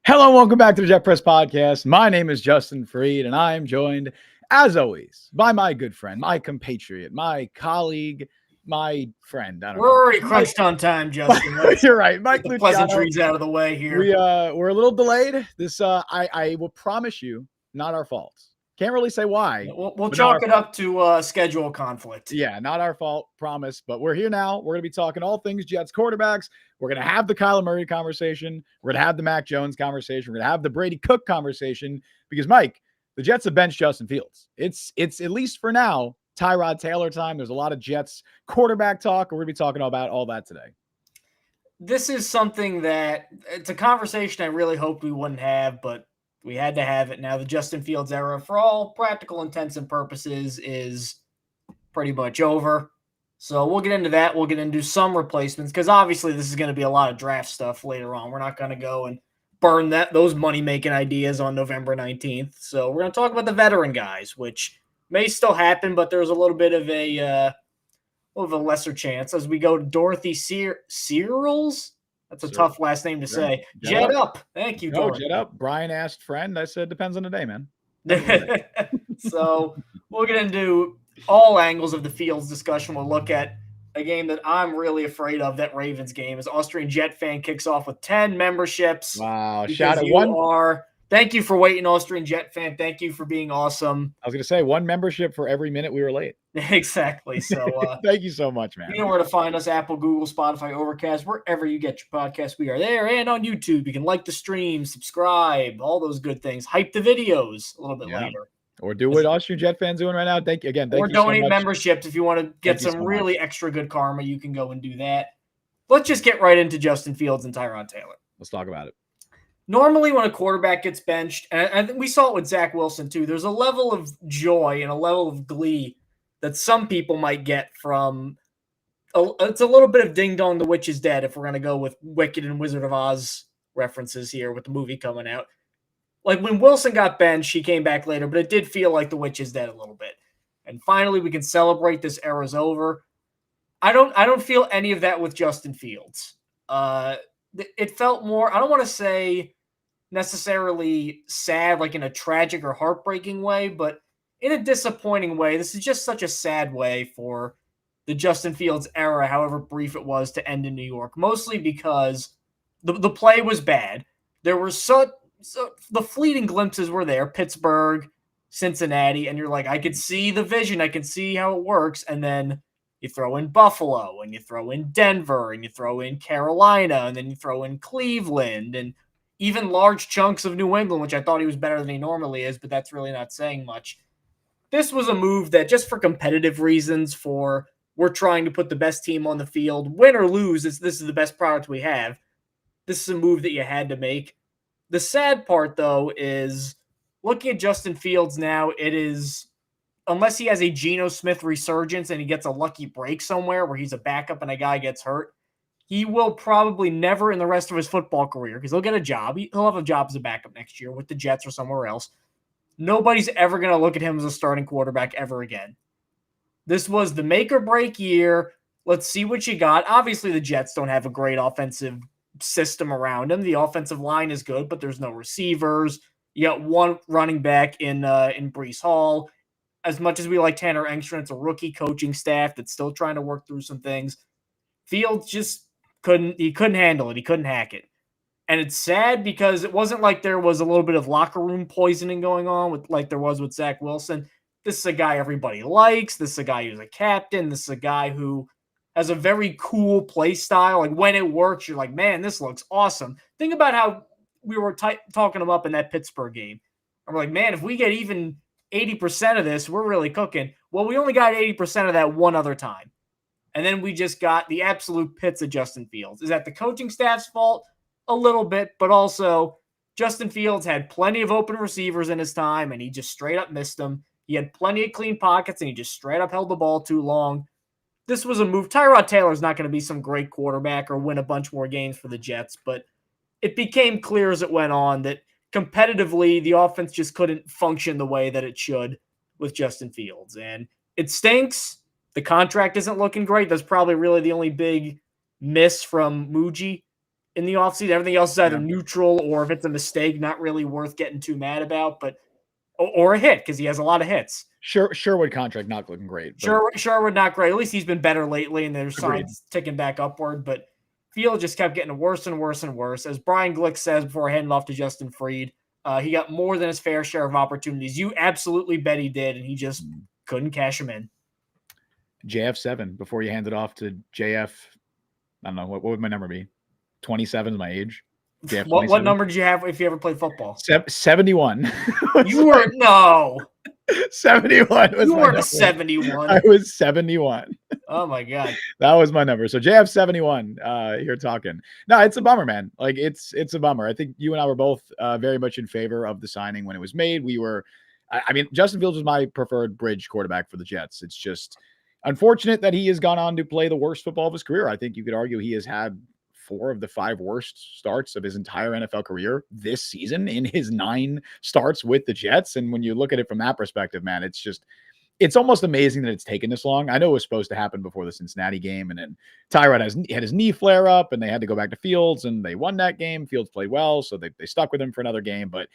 Hello and welcome back to the Jet Press Podcast. My name is Justin Fried, and I am joined, as always, by my good friend, my compatriot, my colleague, my friend. I don't We're know. already crunched on time, Justin. You're right, Mike Get the Luciano. pleasantries out of the way here. We're a little delayed. This I will promise you, not our fault. Can't really say why. We'll chalk it up to schedule conflict. Yeah, not our fault, promise. But we're here now. We're going to be talking all things Jets quarterbacks. We're going to have the Kyler Murray conversation. We're going to have the Mac Jones conversation. We're going to have the Brady Cook conversation because, Mike, the Jets have benched Justin Fields. It's at least for now, Tyrod Taylor time. There's a lot of Jets quarterback talk. We're going to be talking about all that today. This is something that it's a conversation I really hoped we wouldn't have, but we had to have it. Now, the Justin Fields era, for all practical intents and purposes, is pretty much over. So we'll get into that. We'll get into some replacements because obviously this is going to be a lot of draft stuff later on. We're not going to go and burn those money-making ideas on November 19th. So we're going to talk about the veteran guys, which may still happen, but there's a little bit of a lesser chance as we go to Dorothy Searles. That's a tough last name to say. Jet up. Thank you, Dorothy. Jet up. Brian asked friend. I said, depends on the day, man. So we'll get into all angles of the Fields discussion. We'll look at a game that I'm really afraid of, that Ravens game, as Austrian Jet fan kicks off with 10 memberships. Wow. Shout out. Thank you for waiting, Austrian Jet fan. Thank you for being awesome. I was going to say one membership for every minute we were late. Exactly. So thank you so much, man. You know where to find us: Apple, Google, Spotify, Overcast, wherever you get your podcasts. We are there, and on YouTube. You can like the stream, subscribe, all those good things. Hype the videos a little bit later. Or do what Austrian Jet fans doing right now. Thank you again. Or donate memberships if you want to get some really extra good karma. You can go and do that. Let's just get right into Justin Fields and Tyrod Taylor. Let's talk about it. Normally, when a quarterback gets benched, and we saw it with Zach Wilson too, there's a level of joy and a level of glee that some people might get from. It's a little bit of Ding Dong, the Witch is Dead, if we're going to go with Wicked and Wizard of Oz references here with the movie coming out. Like when Wilson got benched, he came back later, but it did feel like the witch is dead a little bit. And finally, we can celebrate this era's over. I don't feel any of that with Justin Fields. It felt more, I don't want to say necessarily sad, like in a tragic or heartbreaking way, but in a disappointing way. This is just such a sad way for the Justin Fields era, however brief it was, to end in New York, mostly because the play was bad. There were so the fleeting glimpses were there, Pittsburgh, Cincinnati, and you're like, I could see the vision, I can see how it works, and then you throw in Buffalo, and you throw in Denver, and you throw in Carolina, and then you throw in Cleveland, and even large chunks of New England, which I thought he was better than he normally is, but that's really not saying much. This was a move that, just for competitive reasons, for we're trying to put the best team on the field, win or lose, this is the best product we have. This is a move that you had to make. The sad part, though, is looking at Justin Fields now, it is, unless he has a Geno Smith resurgence and he gets a lucky break somewhere where he's a backup and a guy gets hurt, he will probably never in the rest of his football career, because he'll get a job. He'll have a job as a backup next year with the Jets or somewhere else. Nobody's ever going to look at him as a starting quarterback ever again. This was the make or break year. Let's see what you got. Obviously, the Jets don't have a great offensive system around him. The offensive line is good, but there's no receivers. You got one running back in Breece Hall. As much as we like Tanner Engstrom, it's a rookie coaching staff that's still trying to work through some things. Fields just couldn't handle it. He couldn't hack it. And it's sad because it wasn't like there was a little bit of locker room poisoning going on with like there was with Zach Wilson. This is a guy everybody likes. This is a guy who's a captain. This is a guy who has a very cool play style. Like when it works, you're like, man, this looks awesome. Think about how we were talking him up in that Pittsburgh game. I'm like, man, if we get even 80% of this, we're really cooking. Well, we only got 80% of that one other time. And then we just got the absolute pits of Justin Fields. Is that the coaching staff's fault? A little bit, but also Justin Fields had plenty of open receivers in his time, and he just straight up missed them. He had plenty of clean pockets, and he just straight up held the ball too long. This was a move. Tyrod Taylor is not going to be some great quarterback or win a bunch more games for the Jets, but it became clear as it went on that competitively, the offense just couldn't function the way that it should with Justin Fields. And it stinks. The contract isn't looking great. That's probably really the only big miss from Muji in the offseason. Everything else is either neutral or if it's a mistake, not really worth getting too mad about, but or a hit because he has a lot of hits. Sherwood contract not looking great. Sherwood not great. At least he's been better lately, and there's Agreed. signs ticking back upward. But Field just kept getting worse and worse and worse. As Brian Glick says before handing off to Justin Fried, he got more than his fair share of opportunities. You absolutely bet he did, and he just couldn't cash them in. JF7 before you hand it off to JF. I don't know what would my number be. 27 is my age. What number did you have if you ever played football? 71. You were no. 71 was you my weren't number. 71. I was 71. Oh my god. That was my number. So JF71, you're talking. No, it's a bummer, man. Like it's a bummer. I think you and I were both very much in favor of the signing when it was made. I mean, Justin Fields was my preferred bridge quarterback for the Jets. It's just unfortunate that he has gone on to play the worst football of his career. I think you could argue he has had 4 of the 5 worst starts of his entire NFL career this season in his 9 starts with the Jets. And when you look at it from that perspective, man, it's almost amazing that it's taken this long. I know it was supposed to happen before the Cincinnati game, and then Tyrod had his knee flare up, and they had to go back to Fields, and they won that game. Fields played well, so they stuck with him for another game. But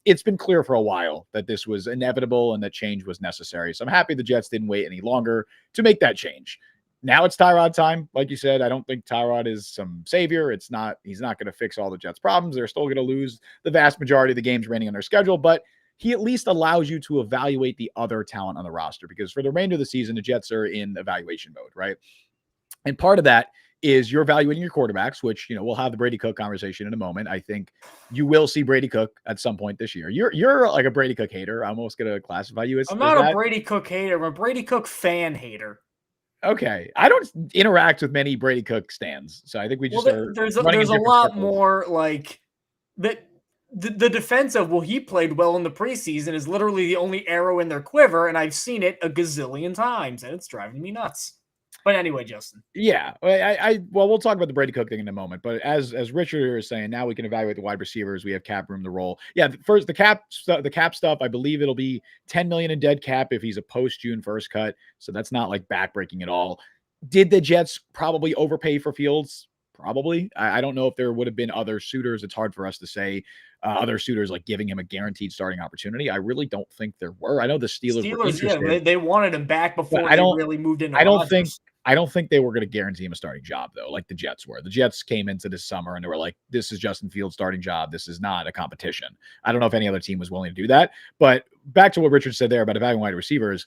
it's been clear for a while that this was inevitable and that change was necessary. So I'm happy the Jets didn't wait any longer to make that change. Now it's Tyrod time. Like you said, I don't think Tyrod is some savior. He's not going to fix all the Jets' problems. They're still going to lose the vast majority of the games remaining on their schedule, but he at least allows you to evaluate the other talent on the roster, because for the remainder of the season, the Jets are in evaluation mode, right? And part of that is you're evaluating your quarterbacks, which, we'll have the Brady Cook conversation in a moment. I think you will see Brady Cook at some point this year. You're like a Brady Cook hater. I'm almost going to classify you as I'm not a Brady Cook hater. I'm a Brady Cook fan hater. Okay. I don't interact with many Brady Cook stands, so I think we just there's a lot more like that. The defense of, well, he played well in the preseason is literally the only arrow in their quiver, and I've seen it a gazillion times, and it's driving me nuts. But anyway, Justin. Yeah, well, we'll talk about the Brady Cook thing in a moment. But as Richard is saying, now we can evaluate the wide receivers. We have cap room to roll. Yeah, first the cap stuff. I believe it'll be $10 million in dead cap if he's a post June 1st cut. So that's not like backbreaking at all. Did the Jets probably overpay for Fields? Probably. I don't know if there would have been other suitors. It's hard for us to say. Other suitors like giving him a guaranteed starting opportunity. I really don't think there were. I know the Steelers were interested. Yeah, they wanted him back before they really moved into Rodgers. I don't think they were going to guarantee him a starting job, though, like the Jets were. The Jets came into this summer and they were like, this is Justin Fields' starting job. This is not a competition. I don't know if any other team was willing to do that. But back to what Richard said there about evaluating wide receivers,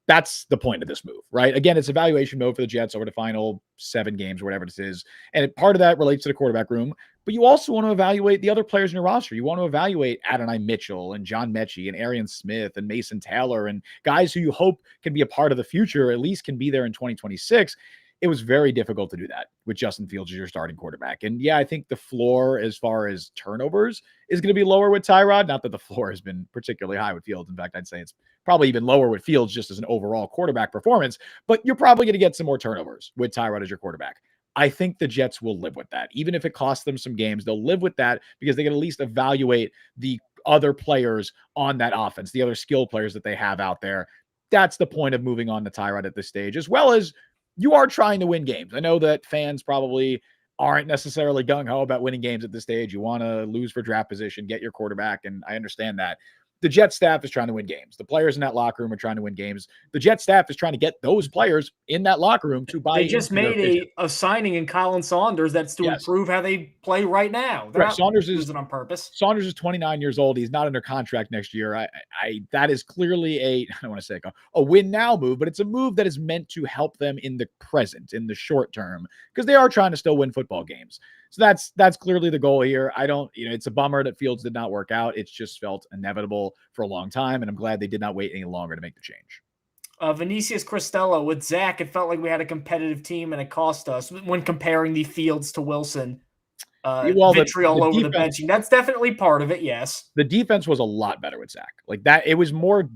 that's the point of this move, right? Again, it's evaluation mode for the Jets over the final 7 games or whatever this is. And part of that relates to the quarterback room. But you also want to evaluate the other players in your roster. You want to evaluate Adonai Mitchell and John Mechie and Arian Smith and Mason Taylor and guys who you hope can be a part of the future, or at least can be there in 2026. It was very difficult to do that with Justin Fields as your starting quarterback. And yeah, I think the floor as far as turnovers is going to be lower with Tyrod. Not that the floor has been particularly high with Fields. In fact, I'd say it's probably even lower with Fields just as an overall quarterback performance, but you're probably going to get some more turnovers with Tyrod as your quarterback. I think the Jets will live with that. Even if it costs them some games, they'll live with that because they can at least evaluate the other players on that offense, the other skill players that they have out there. That's the point of moving on to Tyrod at this stage, as well as you are trying to win games. I know that fans probably aren't necessarily gung-ho about winning games at this stage. You want to lose for draft position, get your quarterback, and I understand that. The Jets staff is trying to win games. The players in that locker room are trying to win games. The Jets staff is trying to get those players in that locker room to buy. They just made a signing in Colin Saunders that's to improve how they play right now. They're not Saunders using it on purpose. Saunders is 29 years old. He's not under contract next year. That is clearly I don't want to say a win now move, but it's a move that is meant to help them in the present, in the short term, because they are trying to still win football games. So that's clearly the goal here. It's a bummer that Fields did not work out. It's just felt inevitable for a long time, and I'm glad they did not wait any longer to make the change. Vinicius Cristello, with Zach, it felt like we had a competitive team, and it cost us when comparing the Fields to Wilson. Vitriol over the benching. That's definitely part of it, yes. The defense was a lot better with Zach. Like that, it was more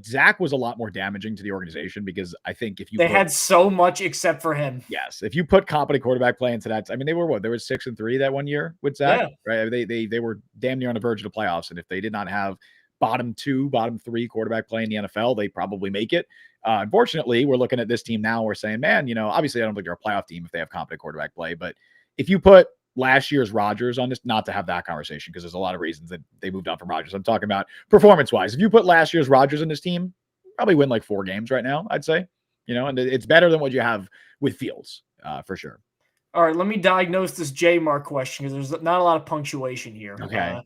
Zach was a lot more damaging to the organization because I think if you had so much except for him. Yes, if you put competent quarterback play into that, I mean, they were 6-3 that one year with Zach, right? They were damn near on the verge of the playoffs, and if they did not have bottom 2, bottom 3 quarterback play in the NFL, they probably make it. Unfortunately, we're looking at this team now. We're saying, man, obviously I don't think they're a playoff team if they have competent quarterback play, but if you put last year's Rodgers on this, not to have that conversation because there's a lot of reasons that they moved on from Rodgers. I'm talking about performance-wise. If you put last year's Rodgers in this team, probably win like 4 games right now, I'd say. And it's better than what you have with Fields, for sure. All right, let me diagnose this J-Mark question because there's not a lot of punctuation here. Okay.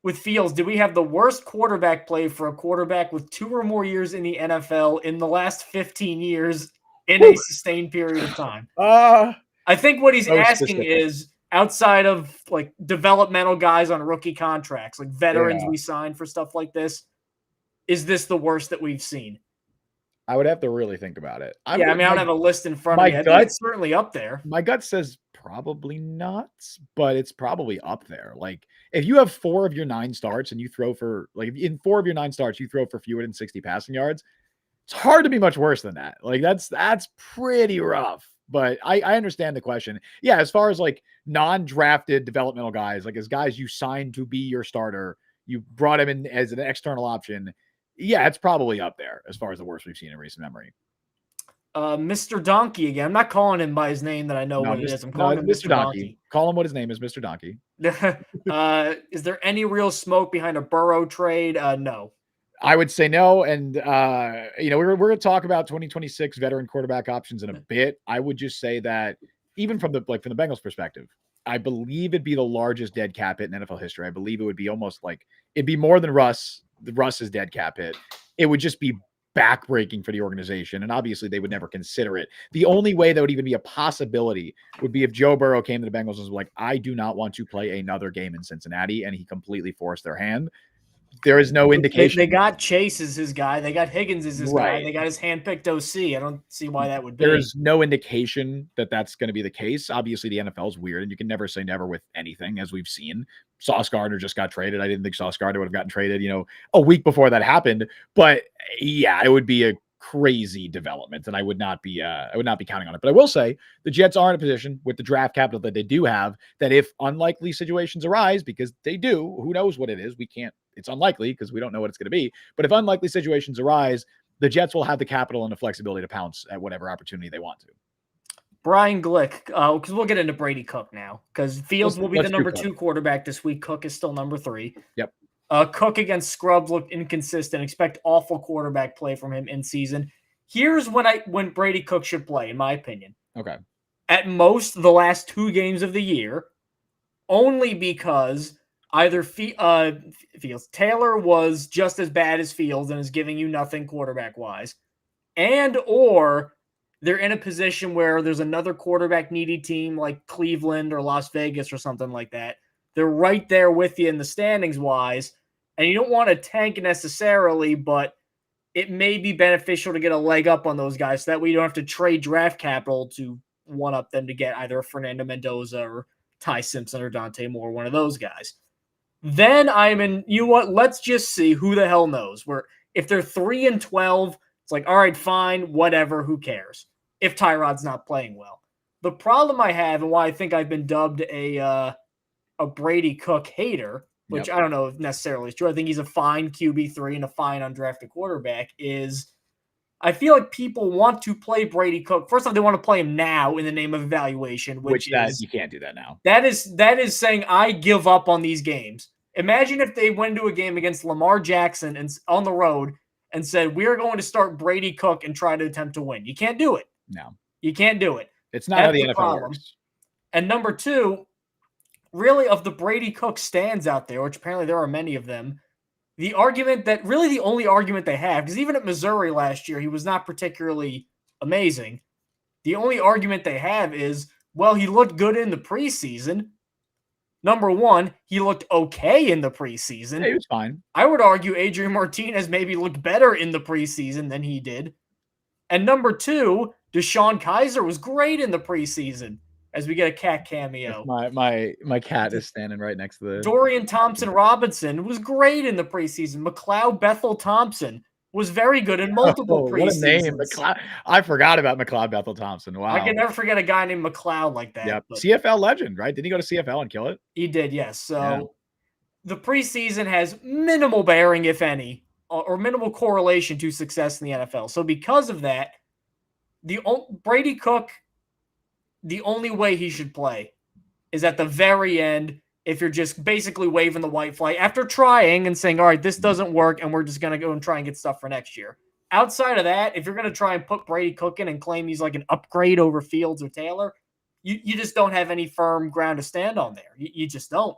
With Fields, did we have the worst quarterback play for a quarterback with 2 or more years in the NFL in the last 15 years in a sustained period of time? I think what he's asking is, outside of like developmental guys on rookie contracts, like veterans we signed for stuff like this, is this the worst that we've seen? I would have to really think about it. I don't have a list in front of me. I think it's certainly up there. My gut says probably not, but it's probably up there. Like if you have 4 of your 9 starts and you throw for in 4 of your 9 starts, you throw for fewer than 60 passing yards. It's hard to be much worse than that. Like that's pretty rough. But I understand the question. Yeah, as far as like non-drafted developmental guys, like as guys you signed to be your starter, you brought him in as an external option. Yeah, it's probably up there as far as the worst we've seen in recent memory. Mr. Donkey again. I'm not calling him by his name that I know what it is. I'm calling him Mr. Donkey. Call him what his name is, Mr. Donkey. Is there any real smoke behind a Burrow trade? No. I would say no. And, we're going to talk about 2026 veteran quarterback options in a bit. I would just say that even from the Bengals perspective, I believe it'd be the largest dead cap hit in NFL history. I believe it would be almost like it'd be more than Russ's dead cap hit. It would just be backbreaking for the organization. And obviously they would never consider it. The only way that would even be a possibility would be if Joe Burrow came to the Bengals and was like, I do not want to play another game in Cincinnati. And he completely forced their hand. There is no indication. They got Chase as his guy. They got Higgins as his guy. They got his handpicked OC. I don't see why that would be. There's no indication that that's going to be the case. Obviously, the NFL is weird, and you can never say never with anything, as we've seen. Sauce Gardner just got traded. I didn't think Sauce Gardner would have gotten traded, a week before that happened. But yeah, it would be a crazy development, and I would not be counting on it. But I will say the Jets are in a position with the draft capital that they do have that if unlikely situations arise, because they do, who knows what it is? We can't. It's unlikely because we don't know what it's going to be. But if unlikely situations arise, the Jets will have the capital and the flexibility to pounce at whatever opportunity they want to. Brian Glick, because we'll get into Brady Cook now, because Fields will be the number 2 quarterback this week. Cook is still number 3. Yep. Cook against Scrubs looked inconsistent. Expect awful quarterback play from him in season. Here's when Brady Cook should play, in my opinion. Okay. At most, the last 2 games of the year, only because either Fields Taylor was just as bad as Fields and is giving you nothing quarterback-wise, and or they're in a position where there's another quarterback-needy team like Cleveland or Las Vegas or something like that. They're right there with you in the standings-wise, and you don't want to tank necessarily, but it may be beneficial to get a leg up on those guys so that way you don't have to trade draft capital to one-up them to get either Fernando Mendoza or Ty Simpson or Dante Moore, one of those guys. Then let's just see who the hell knows. If they're 3-12, it's like, all right, fine, whatever, who cares? If Tyrod's not playing well. The problem I have and why I think I've been dubbed a Brady Cook hater, which I don't know if necessarily is true. I think he's a fine QB3 and a fine undrafted quarterback, is I feel like people want to play Brady Cook. First off, they want to play him now in the name of evaluation, which is you can't do that now. That is saying I give up on these games. Imagine if they went into a game against Lamar Jackson and on the road and said, we're going to start Brady Cook and try to attempt to win. You can't do it. No. You can't do it. It's not how the NFL works. And number 2, really of the Brady Cook stands out there, which apparently there are many of them, the argument that really the only argument they have, because even at Missouri last year, he was not particularly amazing. The only argument they have is, well, he looked good in the preseason. Number 1, he looked okay in the preseason. Yeah, he was fine. I would argue Adrian Martinez maybe looked better in the preseason than he did. And number 2, Deshaun Kaiser was great in the preseason. As we get a cat cameo. My cat is standing right next to the Dorian Thompson-Robinson was great in the preseason. McLeod Bethel Thompson was very good in multiple preseasons. What a name. I forgot about McLeod Bethel Thompson. Wow. I can never forget a guy named McLeod like that. Yep. CFL legend, right? Didn't he go to CFL and kill it? He did, yes. So the preseason has minimal bearing, if any, or minimal correlation to success in the NFL. So because of that, Brady Cook, the only way he should play is at the very end, if you're just basically waving the white flag after trying and saying, all right, this doesn't work, and we're just going to go and try and get stuff for next year. Outside of that, if you're going to try and put Brady Cook in and claim he's like an upgrade over Fields or Taylor, you just don't have any firm ground to stand on there. You just don't.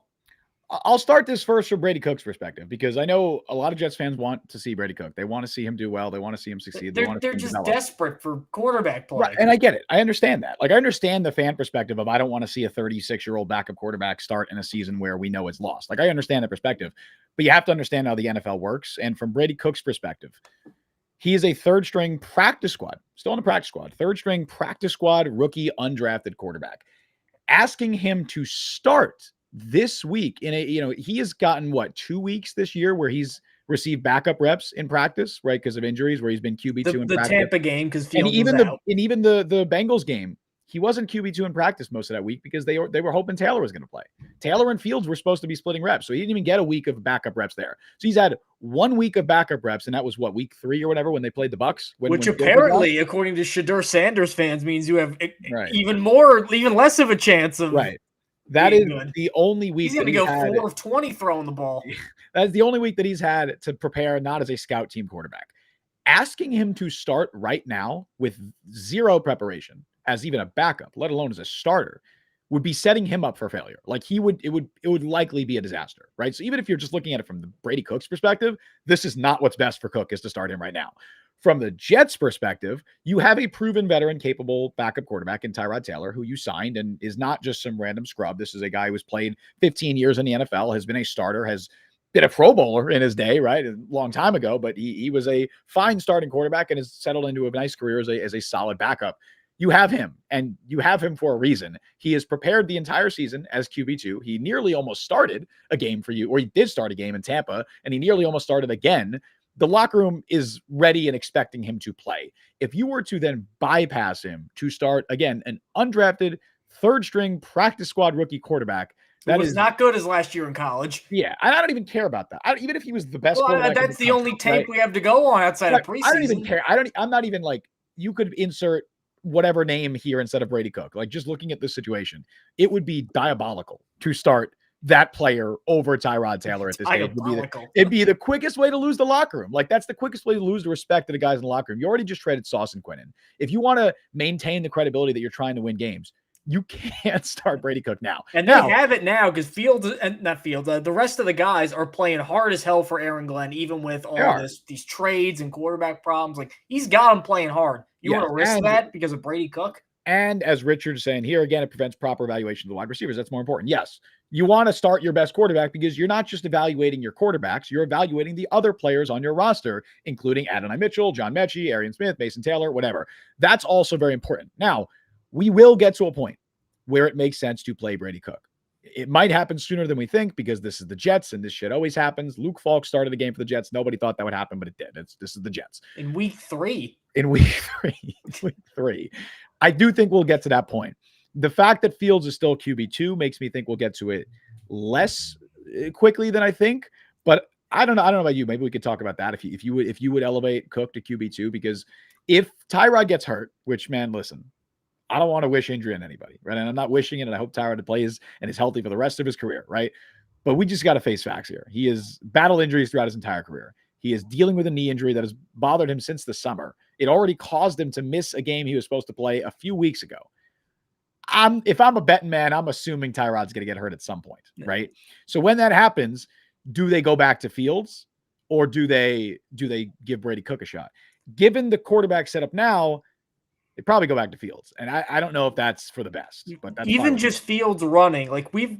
I'll start this first from Brady Cook's perspective, because I know a lot of Jets fans want to see Brady Cook. They want to see him do well. They want to see him succeed. They're just desperate for quarterback play. Right, and I get it. I understand that. Like, I understand the fan perspective of I don't want to see a 36-year-old backup quarterback start in a season where we know it's lost. Like, I understand the perspective, but you have to understand how the NFL works. And from Brady Cook's perspective, he is a third-string practice squad, still in the practice squad, third-string practice squad rookie undrafted quarterback. Asking him to start this week in he has gotten 2 weeks this year where he's received backup reps in practice, right? Because of injuries, where he's been QB2 in the practice. Tampa game, because Fields and even was out. And even the Bengals game, he wasn't QB2 in practice most of that week because they were hoping Taylor was going to play. Taylor and Fields were supposed to be splitting reps, so he didn't even get a week of backup reps there. So he's had 1 week of backup reps, and that was week 3 or whatever when they played the Bucs. Which apparently, according to Shadur Sanders fans, means you have right. even less of a chance of right. That is the only week he's going to go 4 of 20 throwing the ball. That's the only week that he's had to prepare, not as a scout team quarterback. Asking him to start right now with zero preparation as even a backup, let alone as a starter, would be setting him up for failure. Like, it would likely be a disaster, right? So even if you're just looking at it from the Brady Cook's perspective, this is not what's best for Cook, is to start him right now. From the Jets' perspective, you have a proven veteran, capable backup quarterback in Tyrod Taylor, who you signed and is not just some random scrub. This is a guy who's played 15 years in the NFL, has been a starter, has been a Pro Bowler in his day, right? A long time ago, but he was a fine starting quarterback and has settled into a nice career as a solid backup. You have him, and you have him for a reason. He has prepared the entire season as QB2. He nearly almost started a game for you, or he did start a game in Tampa, and he nearly almost started again. The locker room is ready and expecting him to play. If you were to then bypass him to start, again, an undrafted third-string practice squad rookie quarterback, that was not good as last year in college. Yeah, I don't even care about that. Even if he was the best quarterback, that's the only tape we have to go on outside of preseason. I don't even care. I'm not even like, you could insert whatever name here instead of Brady Cook. Like, just looking at this situation, it would be diabolical to start that player over Tyrod Taylor at this stage. It'd be the quickest way to lose the locker room. Like, that's the quickest way to lose the respect of the guys in the locker room. You already just traded Sauce and Quinnen. If you want to maintain the credibility that you're trying to win games, you can't start Brady Cook now. And they have it now because the rest of the guys are playing hard as hell for Aaron Glenn, even with all these trades and quarterback problems. Like, he's got them playing hard. You want to risk that because of Brady Cook? And as Richard's saying here, again, it prevents proper evaluation of the wide receivers. That's more important. Yes, you want to start your best quarterback because you're not just evaluating your quarterbacks, you're evaluating the other players on your roster, including Adonai Mitchell, John Mechie, Arian Smith, Mason Taylor, whatever. That's also very important. Now, we will get to a point where it makes sense to play Brady Cook. It might happen sooner than we think because this is the Jets and this shit always happens. Luke Falk started the game for the Jets. Nobody thought that would happen, but it did. This is the Jets. In week 3. Week three. I do think we'll get to that point. The fact that Fields is still QB2 makes me think we'll get to it less quickly than I think. But I don't know about you. Maybe we could talk about that if you would elevate Cook to QB2, because if Tyrod gets hurt, which, man, listen, I don't want to wish injury on anybody, right? And I'm not wishing it, and I hope Tyrod plays and is healthy for the rest of his career, right? But we just got to face facts here. He has battled injuries throughout his entire career. He is dealing with a knee injury that has bothered him since the summer. It already caused him to miss a game he was supposed to play a few weeks ago. If I'm a betting man, I'm assuming Tyrod's going to get hurt at some point, right? So when that happens, do they go back to Fields, or do they give Brady Cook a shot? Given the quarterback setup now, they probably go back to Fields, and I don't know if that's for the best. But that's even just Fields running, like we've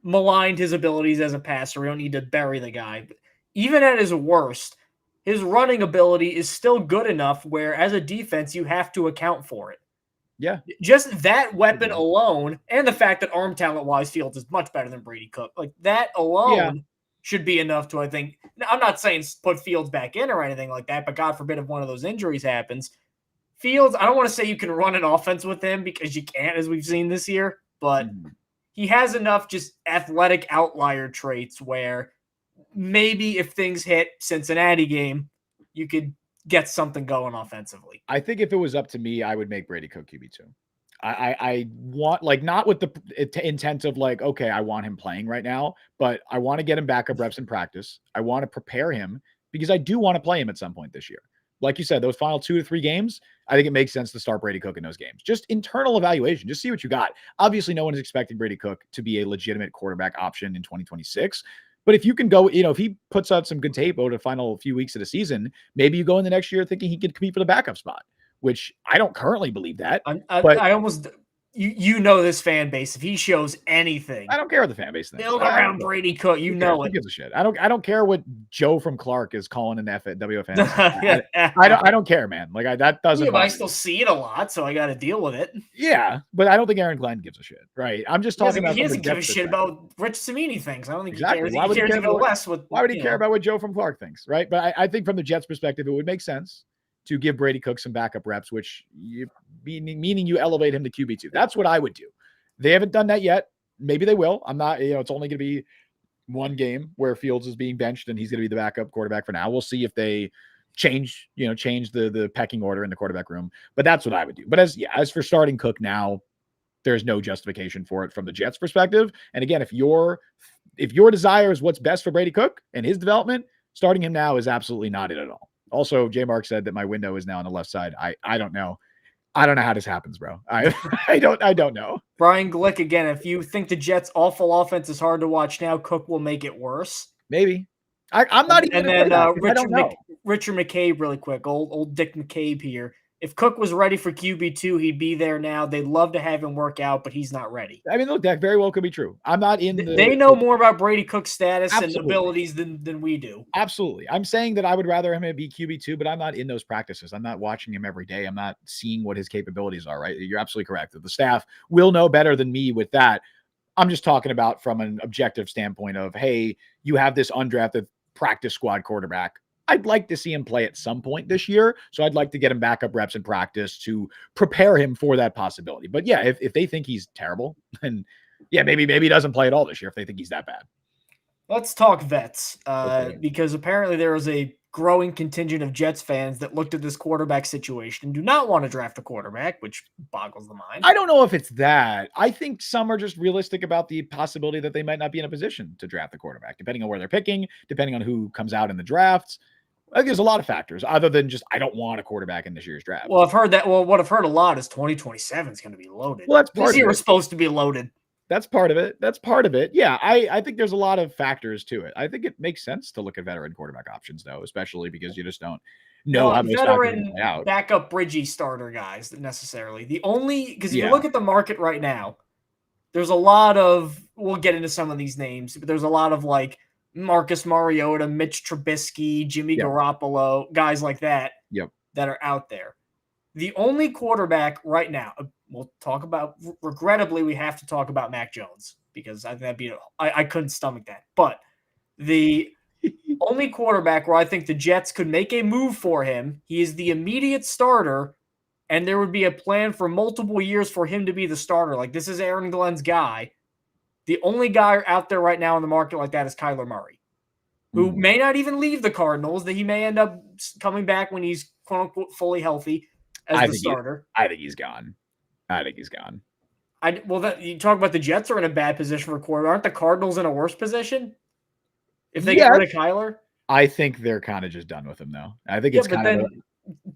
maligned his abilities as a passer. We don't need to bury the guy, but even at his worst, his running ability is still good enough where, as a defense, you have to account for it. Yeah, just that weapon alone, and the fact that arm talent-wise, Fields is much better than Brady Cook. Like, that alone should be enough to, I think. I'm not saying put Fields back in or anything like that, but God forbid if one of those injuries happens. Fields, I don't want to say you can run an offense with him because you can't, as we've seen this year, but he has enough just athletic outlier traits where maybe if things hit Cincinnati game, you could get something going offensively. I think if it was up to me, I would make Brady Cook QB2. I want, like, not with the intent of like, okay, I want him playing right now, but I want to get him backup reps in practice. I want to prepare him because I do want to play him at some point this year. Like you said, those final 2 to 3 games, I think it makes sense to start Brady Cook in those games. Just internal evaluation, just see what you got. Obviously, no one is expecting Brady Cook to be a legitimate quarterback option in 2026. But if you can go, if he puts out some good tape over the final few weeks of the season, maybe you go in the next year thinking he could compete for the backup spot, which I don't currently believe that. I almost, you know, this fan base, if he shows anything, I don't care what the fan base thinks. Build around Brady Cook, you know it. Who gives a shit? I don't care what Joe from Clark is calling an F at WFN. I don't care, man. Like that doesn't. I still see it a lot, so I got to deal with it. Yeah, but I don't think Aaron Glenn gives a shit, right? I'm just talking about. He doesn't give a shit about Rich Cimini things. I don't think exactly. he cares. He cares even less. Why would he care about what Joe from Clark thinks, right? But I think from the Jets' perspective, it would make sense to give Brady Cook some backup reps, meaning you elevate him to QB2. That's what I would do. They haven't done that yet. Maybe they will. I'm not, it's only going to be one game where Fields is being benched and he's going to be the backup quarterback for now. We'll see if they change the pecking order in the quarterback room. But that's what I would do. But as for starting Cook now, there's no justification for it from the Jets' perspective. And again, if your desire is what's best for Brady Cook and his development, starting him now is absolutely not it at all. Also, J. Mark said that my window is now on the left side. I don't know. I don't know how this happens, bro. I don't know. Brian Glick again. If you think the Jets' awful offense is hard to watch now, Cook will make it worse. Maybe. I'm not even. And then Richard McCabe, really quick. Old Dick McCabe here. If Cook was ready for QB2, he'd be there now. They'd love to have him work out, but he's not ready. I mean, look, that very well could be true. I'm not in the. They know more about Brady Cook's status and abilities than we do. Absolutely. I'm saying that I would rather him be QB2, but I'm not in those practices. I'm not watching him every day. I'm not seeing what his capabilities are, right? You're absolutely correct. The staff will know better than me with that. I'm just talking about from an objective standpoint of, hey, you have this undrafted practice squad quarterback. I'd like to see him play at some point this year. So I'd like to get him backup reps in practice to prepare him for that possibility. But yeah, if they think he's terrible, then yeah, maybe he doesn't play at all this year if they think he's that bad. Let's talk vets because apparently there is a growing contingent of Jets fans that looked at this quarterback situation and do not want to draft a quarterback, which boggles the mind. I don't know if it's that. I think some are just realistic about the possibility that they might not be in a position to draft the quarterback, depending on where they're picking, depending on who comes out in the drafts. I think there's a lot of factors other than just I don't want a quarterback in this year's draft. Well, I've heard that. Well, what I've heard a lot is 2027 is going to be loaded. Well, that's part of it. This year was supposed to be loaded. That's part of it. Yeah, I think there's a lot of factors to it. I think it makes sense to look at veteran quarterback options, though, especially because you just don't know how those veteran play out. Backup bridgy starter guys necessarily. The only because if you look at the market right now, there's a lot of we'll get into some of these names, but there's a lot of like Marcus Mariota, Mitch Trubisky, Jimmy Garoppolo, guys like that that are out there. The only quarterback right now, we'll talk about, regrettably, we have to talk about Mac Jones because I think that'd be, I couldn't stomach that. But the only quarterback where I think the Jets could make a move for him, he is the immediate starter, and there would be a plan for multiple years for him to be the starter. Like, this is Aaron Glenn's guy. The only guy out there right now in the market like that is Kyler Murray, who may not even leave the Cardinals, that he may end up coming back when he's quote-unquote fully healthy as the starter. I think he's gone. You talk about the Jets are in a bad position for quarterback. Aren't the Cardinals in a worse position if they get rid of Kyler? I think they're kind of just done with him, though. I think it's kind of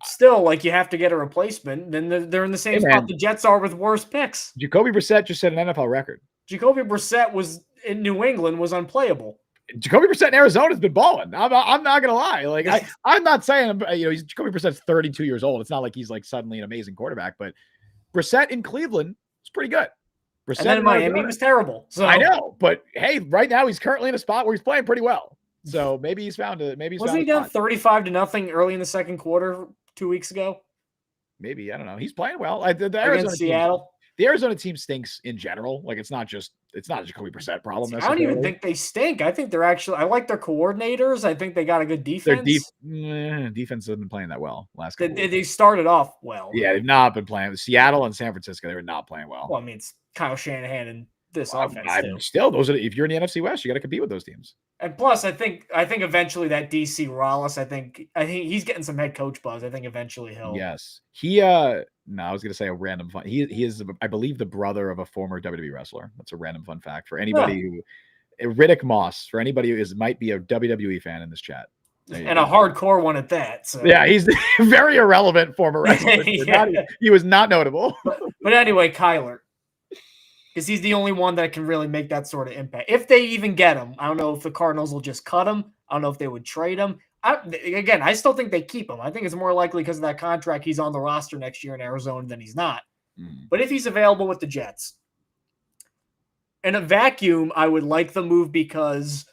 still like you have to get a replacement. Then they're in the same spot the Jets are with worse picks. Jacoby Brissett just set an NFL record. Jacoby Brissett was in New England was unplayable. Jacoby Brissett in Arizona has been balling. I'm not gonna lie. Like I'm not saying Jacoby Brissett's 32 years old. It's not like he's like suddenly an amazing quarterback, but Brissett in Cleveland is pretty good. Brissett and then in Miami was terrible. So I know, but hey, right now he's currently in a spot where he's playing pretty well. So maybe he's found it. Wasn't he down 35-0 early in the second quarter 2 weeks ago? Maybe, I don't know. He's playing well. Against Seattle. The Arizona team stinks in general. Like it's not a Jacoby Brissett problem. I don't even think they stink. I think they're I like their coordinators. I think they got a good defense. Their defense hasn't been playing that well last couple They started off well. Yeah, they've not been playing. Seattle and San Francisco, they were not playing well. Well, I mean, it's Kyle Shanahan and this offense too. Still, those are if you're in the NFC West, you got to compete with those teams. And plus, I think eventually that DC Rallis, I think he's getting some head coach buzz. I think eventually he'll. Yes, he. No, I was gonna say a random fun. He is, I believe, the brother of a former WWE wrestler. That's a random fun fact for anybody who. Riddick Moss, for anybody who might be a WWE fan in this chat. And a hardcore one at that. So. Yeah, he's very irrelevant former wrestler. He was not notable. But anyway, Kyler. Because he's the only one that can really make that sort of impact. If they even get him, I don't know if the Cardinals will just cut him. I don't know if they would trade him. I still think they keep him. I think it's more likely because of that contract he's on the roster next year in Arizona than he's not. But if he's available with the Jets, in a vacuum, I would like the move because,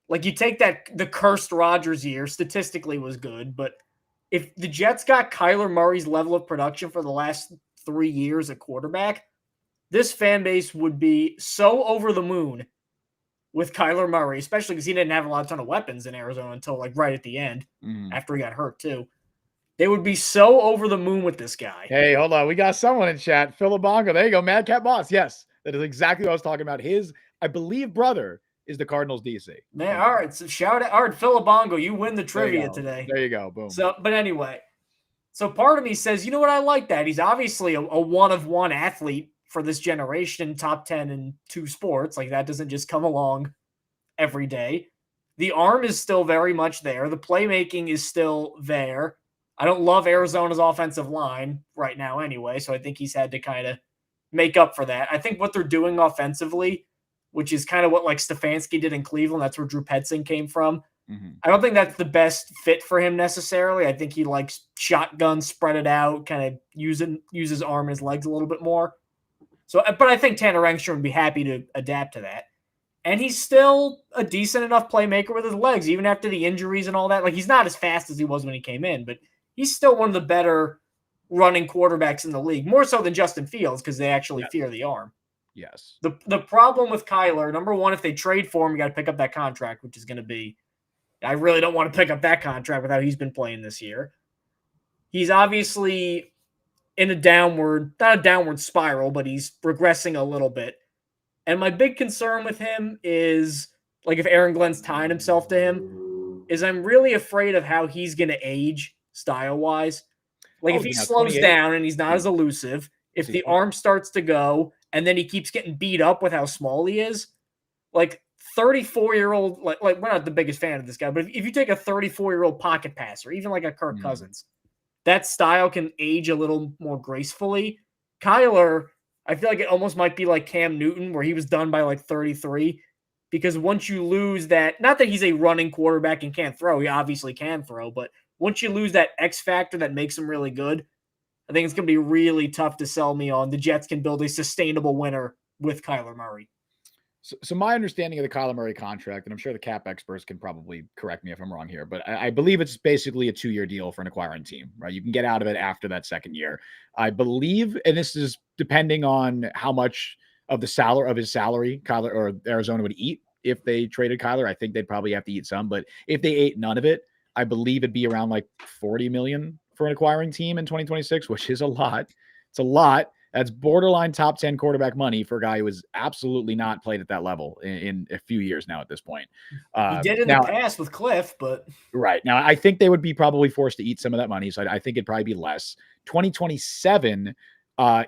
like, you take the cursed Rodgers year, statistically was good, but if the Jets got Kyler Murray's level of production for the last 3 years at quarterback, this fan base would be so over the moon with Kyler Murray, especially because he didn't have a ton of weapons in Arizona until like right at the end after he got hurt too. They would be so over the moon with this guy. Hey, hold on. We got someone in chat. Philibongo. There you go. Madcap Boss. Yes, that is exactly what I was talking about. His, I believe, brother is the Cardinals DC. Man, all right. So shout out. All right, Philibongo, you win the trivia today. There you go. Boom. So, but anyway, so part of me says, you know what? I like that. He's obviously a one-of-one athlete for this generation, top 10 in 2 sports. Like, that doesn't just come along every day. The arm is still very much there. The playmaking is still there. I don't love Arizona's offensive line right now anyway, so I think he's had to kind of make up for that. I think what they're doing offensively, which is kind of what like Stefanski did in Cleveland, that's where Drew Petzing came from. I don't think that's the best fit for him necessarily. I think he likes shotgun, spread it out, kind of use his arm and his legs a little bit more. So, but I think Tanner Engstrom would be happy to adapt to that. And he's still a decent enough playmaker with his legs, even after the injuries and all that. Like, he's not as fast as he was when he came in, but he's still one of the better running quarterbacks in the league, more so than Justin Fields because they actually fear the arm. Yes. The problem with Kyler, number one, if they trade for him, you got to pick up that contract, which is going to be, I really don't want to pick up that contract with how he's been playing this year. He's obviously in not a downward spiral, but he's regressing a little bit. And my big concern with him is, like, if Aaron Glenn's tying himself to him, is I'm really afraid of how he's going to age style-wise. Like, if he slows down and he's not as elusive, if the arm starts to go, and then he keeps getting beat up with how small he is, like, 34-year-old, like we're not the biggest fan of this guy, but if you take a 34-year-old pocket passer, even like a Kirk Cousins, that style can age a little more gracefully. Kyler, I feel like it almost might be like Cam Newton, where he was done by like 33, because once you lose that, not that he's a running quarterback and can't throw, he obviously can throw, but once you lose that X factor that makes him really good, I think it's going to be really tough to sell me on the Jets can build a sustainable winner with Kyler Murray. So my understanding of the Kyler Murray contract, and I'm sure the cap experts can probably correct me if I'm wrong here, but I believe it's basically a 2-year deal for an acquiring team, right? You can get out of it after that second year. I believe, and this is depending on how much of his salary Kyler or Arizona would eat if they traded Kyler. I think they'd probably have to eat some, but if they ate none of it, I believe it'd be around like $40 million for an acquiring team in 2026, which is a lot. It's a lot. That's borderline top 10 quarterback money for a guy who has absolutely not played at that level in a few years now at this point. He did in the past with Cliff, but right now I think they would be probably forced to eat some of that money. So I think it'd probably be less. 2027,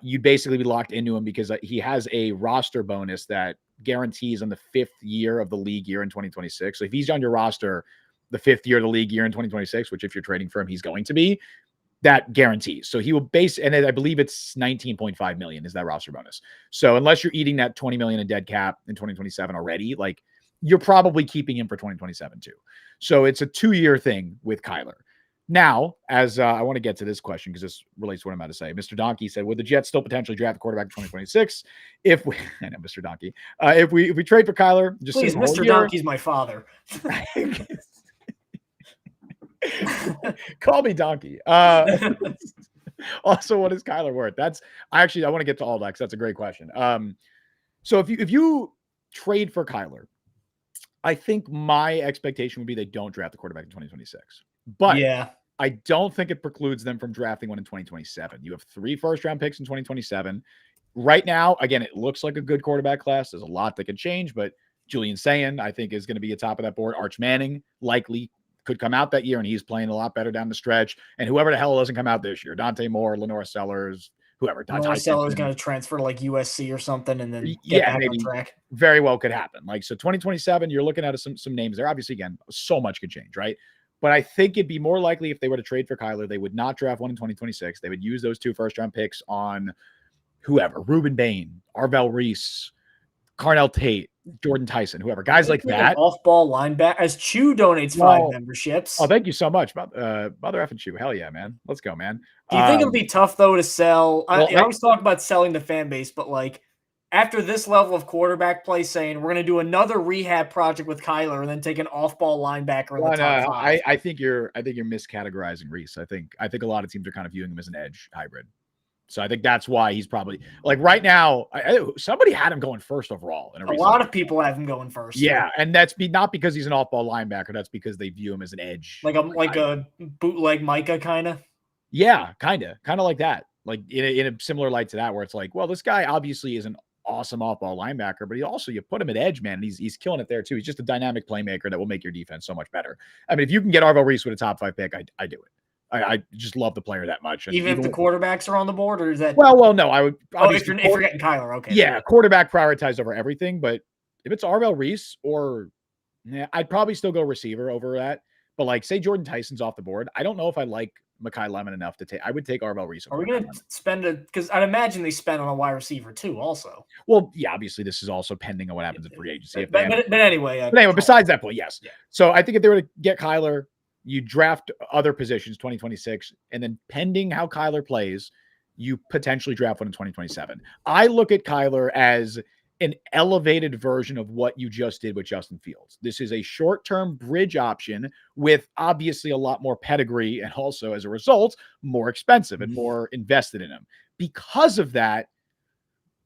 you'd basically be locked into him because he has a roster bonus that guarantees on the 5th year of the league year in 2026. So if he's on your roster the 5th year of the league year in 2026, which if you're trading for him, he's going to be, that guarantees. So he will and I believe it's 19.5 million is that roster bonus. So unless you're eating that 20 million in dead cap in 2027 already, like you're probably keeping him for 2027 too. So it's a 2-year thing with Kyler. Now, as I want to get to this question because this relates to what I'm about to say. Mr. Donkey said, would the Jets still potentially draft the quarterback in 2026? I know Mr. Donkey, if we trade for Kyler, just please, Mr. Donkey's my father. Call me Donkey. Also, what is Kyler worth? I want to get to all that because that's a great question. So if you trade for Kyler, I think my expectation would be they don't draft the quarterback in 2026. But yeah, I don't think it precludes them from drafting one in 2027. You have 3 first-round picks in 2027. right now, again, it looks like a good quarterback class. There's a lot that could change, but Julian Sayin, I think, is going to be atop of that board. Arch Manning likely could come out that year, and he's playing a lot better down the stretch. And whoever the hell doesn't come out this year, Dante Moore, Lenore Sellers, whoever. Marcelo is going to transfer to like USC or something and then get yeah, back maybe on track. Very well could happen. Like, so 2027, you're looking at some names there. Obviously, again, so much could change, right? But I think it'd be more likely if they were to trade for Kyler, they would not draft one in 2026. They would use those 2 first-round picks on whoever, Ruben Bain, Arvell Reese, Carnell Tate, Jordan Tyson, whoever, guys like that. Off-ball linebacker, as Chew donates 5 memberships. Oh, thank you so much, mother effing Chew. Hell yeah, man. Let's go, man. Do you think it'll be tough though to sell? I always talk about selling the fan base, but like after this level of quarterback play, saying we're going to do another rehab project with Kyler and then take an off-ball linebacker in the top 5. I think you're miscategorizing Reese. I think a lot of teams are kind of viewing him as an edge hybrid. So I think that's why he's probably like right now. Somebody had him going first overall. A lot of people have him going first. Yeah, and that's not because he's an off-ball linebacker. That's because they view him as an edge, like a bootleg Micah kind of. Yeah, kind of like that. Like in a similar light to that, where it's like, well, this guy obviously is an awesome off-ball linebacker, but you put him at edge, man, and he's killing it there too. He's just a dynamic playmaker that will make your defense so much better. I mean, if you can get Arvell Reese with a top 5 pick, I do it. I just love the player that much. And even if the quarterbacks are on the board, or is that? Well, no, I would. If you're getting Kyler, okay. Yeah, quarterback prioritized over everything. But if it's Arvell Reese I'd probably still go receiver over that. But like, say Jordan Tyson's off the board, I don't know if I like Mekhi Lemon enough to take. I would take Arvell Reese. Are we going to spend because I'd imagine they spend on a wide receiver too, also. Well, yeah, obviously this is also pending on what happens in free agency. But anyway, besides that point, yes. Yeah. So I think if they were to get Kyler, you draft other positions 2026, and then pending how Kyler plays, you potentially draft one in 2027. I look at Kyler as an elevated version of what you just did with Justin Fields. This is a short-term bridge option with obviously a lot more pedigree and also, as a result, more expensive and more invested in him. Because of that,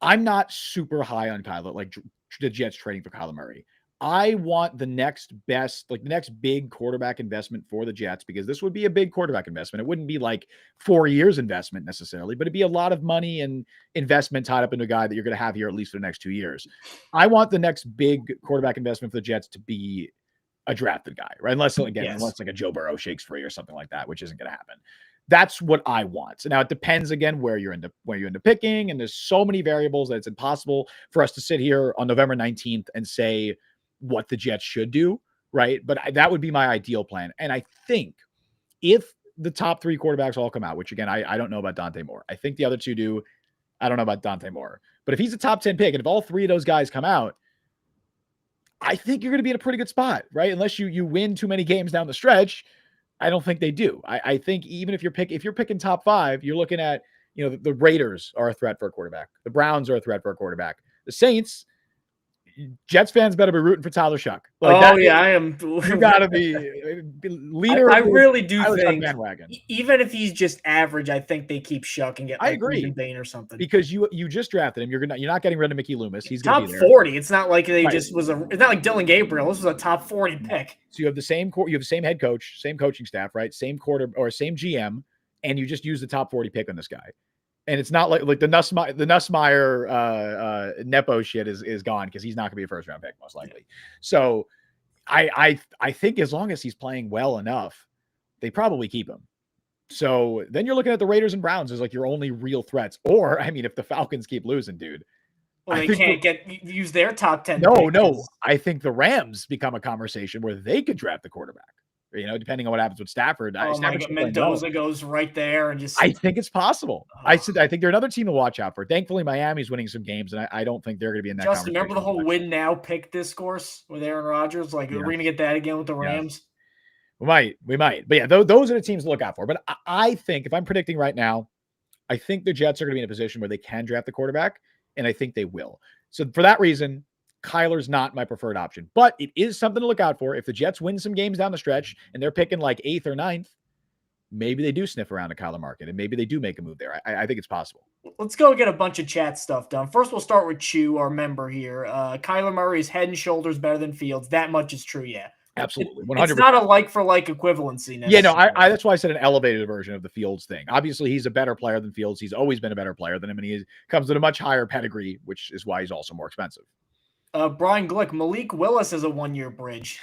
I'm not super high on Kyler, like the Jets trading for Kyler Murray. I want the next best, like the next big quarterback investment for the Jets, because this would be a big quarterback investment. It wouldn't be like 4 years investment necessarily, but it'd be a lot of money and investment tied up into a guy that you're going to have here at least for the next 2 years. I want the next big quarterback investment for the Jets to be a drafted guy, right? Unless like a Joe Burrow shakes free or something like that, which isn't going to happen. That's what I want. So now it depends again where you're into picking, and there's so many variables that it's impossible for us to sit here on November 19th and say what the Jets should do, right? But that would be my ideal plan. And I think if the top 3 quarterbacks all come out, which again, I don't know about Dante Moore. I think the other 2 do. I don't know about Dante Moore. But if he's a top 10 pick, and if all 3 of those guys come out, I think you're going to be in a pretty good spot, right? Unless you win too many games down the stretch. I don't think they do. I think even if you're picking top 5, you're looking at, the Raiders are a threat for a quarterback. The Browns are a threat for a quarterback. The Saints, Jets fans better be rooting for Tyler Shuck. I am. You got to be leader. I really do think, bandwagon. Even if he's just average, I think they keep Shuck and get like Ruben Bain or something. Because you just drafted him. You're not getting rid of Mickey Loomis. He's top 40. It's not like they just was it's not like Dylan Gabriel. This was a top 40 pick. So you have the same head coach, same coaching staff, right? Same same GM, and you just use the top 40 pick on this guy. And it's not like the Nussmeier Nepo shit is gone, because he's not going to be a first round pick most likely. So I think as long as he's playing well enough, they probably keep him. So then you're looking at the Raiders and Browns as like your only real threats. Or I mean, if the Falcons keep losing, dude, well, they can't use their top 10. No. I think the Rams become a conversation where they could draft the quarterback. Depending on what happens with Stafford. Mendoza goes right there and just. I think it's possible. I think they're another team to watch out for. Thankfully, Miami's winning some games, and I don't think they're going to be in that. Justin, remember the whole win now pick discourse with Aaron Rodgers? Like, we're going to get that again with the Rams. Yeah. We might. But yeah, those are the teams to look out for. But I think if I'm predicting right now, I think the Jets are going to be in a position where they can draft the quarterback, and I think they will. So for that reason, Kyler's not my preferred option, but it is something to look out for. If the Jets win some games down the stretch and they're picking like 8th or 9th, maybe they do sniff around the Kyler market, and maybe they do make a move there. I think it's possible. Let's go get a bunch of chat stuff done. First, we'll start with Chew, our member here. Kyler Murray is head and shoulders better than Fields. That much is true, yeah. Absolutely. It's 100%. not a like for like equivalency. Yeah, no, I that's why I said an elevated version of the Fields thing. Obviously, he's a better player than Fields. He's always been a better player than him, and he comes with a much higher pedigree, which is why he's also more expensive. Brian Glick, Malik Willis is a 1-year bridge.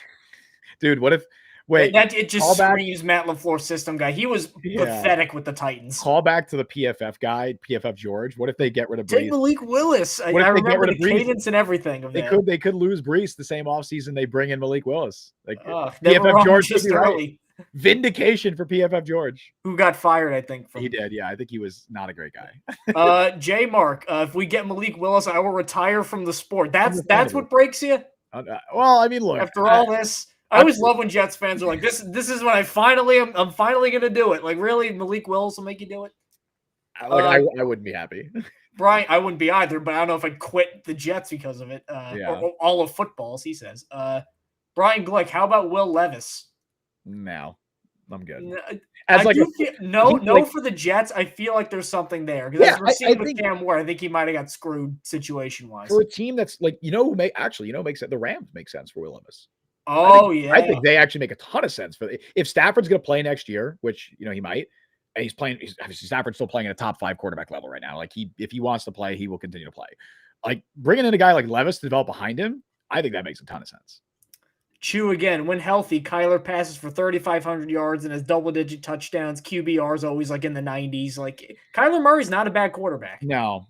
Dude, what if wait, that it just call back, screams Matt LaFleur system guy. He was pathetic with the Titans. call back to the PFF guy, PFF George. What if they get rid of Take Brees? Malik Willis. I What if they get remember rid the of Brees? cadence and everything of that. They could lose Brees the same offseason they bring in Malik Willis. Like never PFF George just could be early. Right. Vindication for PFF George, who got fired, I think. He did, yeah. I think he was not a great guy. J Mark, if we get Malik Willis, I will retire from the sport. That's what breaks you. Well, I mean, look, after all this, I always love when Jets fans are like, "This is when I'm finally going to do it." Like, really, Malik Willis will make you do it? Like, I wouldn't be happy. Brian, I wouldn't be either, but I don't know if I'd quit the Jets because of it. Or all of football, as he says. Brian Glick, how about Will Levis? No, I'm good. No, for the Jets, I feel like there's something there. Because as we're seeing with Cam Ward, I think he might have got screwed situation-wise. For a team that's like, makes the Rams make sense for Will Levis. I think they actually make a ton of sense if Stafford's going to play next year, which he might, and he's playing. Obviously, Stafford's still playing at a top 5 quarterback level right now. Like if he wants to play, he will continue to play. Like bringing in a guy like Levis to develop behind him, I think that makes a ton of sense. Chew again. When healthy, Kyler passes for 3,500 yards and has double-digit touchdowns. QBR is always like in the 90s. Like Kyler Murray's not a bad quarterback. No,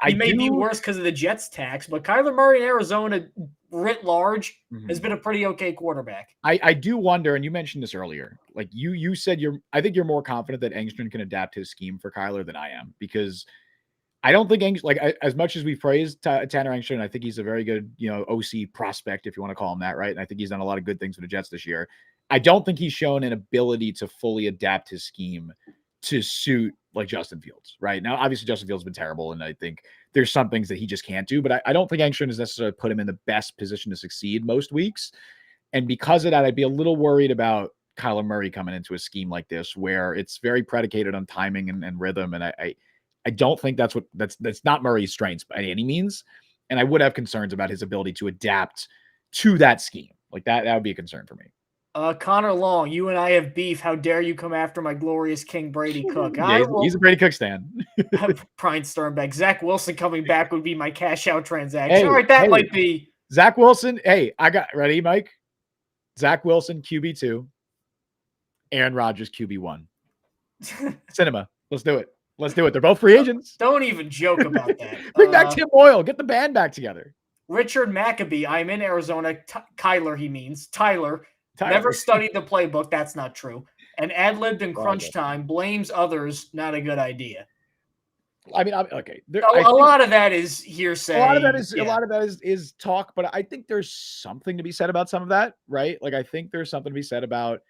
he may be worse because of the Jets tax, but Kyler Murray in Arizona, writ large, has been a pretty okay quarterback. I do wonder, and you mentioned this earlier. Like you said, I think you're more confident that Engstrom can adapt his scheme for Kyler than I am, because I don't think as much as we praised Tanner Engstrom, I think he's a very good, OC prospect, if you want to call him that, right? And I think he's done a lot of good things for the Jets this year. I don't think he's shown an ability to fully adapt his scheme to suit like Justin Fields, right? Now, obviously Justin Fields has been terrible, and I think there's some things that he just can't do, but I don't think Engstrom has necessarily put him in the best position to succeed most weeks. And because of that, I'd be a little worried about Kyler Murray coming into a scheme like this, where it's very predicated on timing and rhythm. And I don't think that's not Murray's strengths by any means. And I would have concerns about his ability to adapt to that scheme. Like that would be a concern for me. Connor Long, you and I have beef. How dare you come after my glorious King Brady Cook? He's a Brady Cook stan. Brian Sternbeck. Zach Wilson coming back would be my cash out transaction. All right, that might be. Zach Wilson. Hey, I got ready, Mike. Zach Wilson, QB2. Aaron Rodgers, QB1. Cinema. Let's do it. They're both free agents. Don't even joke about that. Bring back Tim Boyle. Get the band back together. Richard Maccabee. I'm in Arizona. Kyler, he means. Tyler. Never studied the playbook. That's not true. And ad-libbed in crunch time. Blames others. Not a good idea. I mean, okay. A lot of that is hearsay. A lot of that is talk, but I think there's something to be said about some of that, right? Like I think there's something to be said about.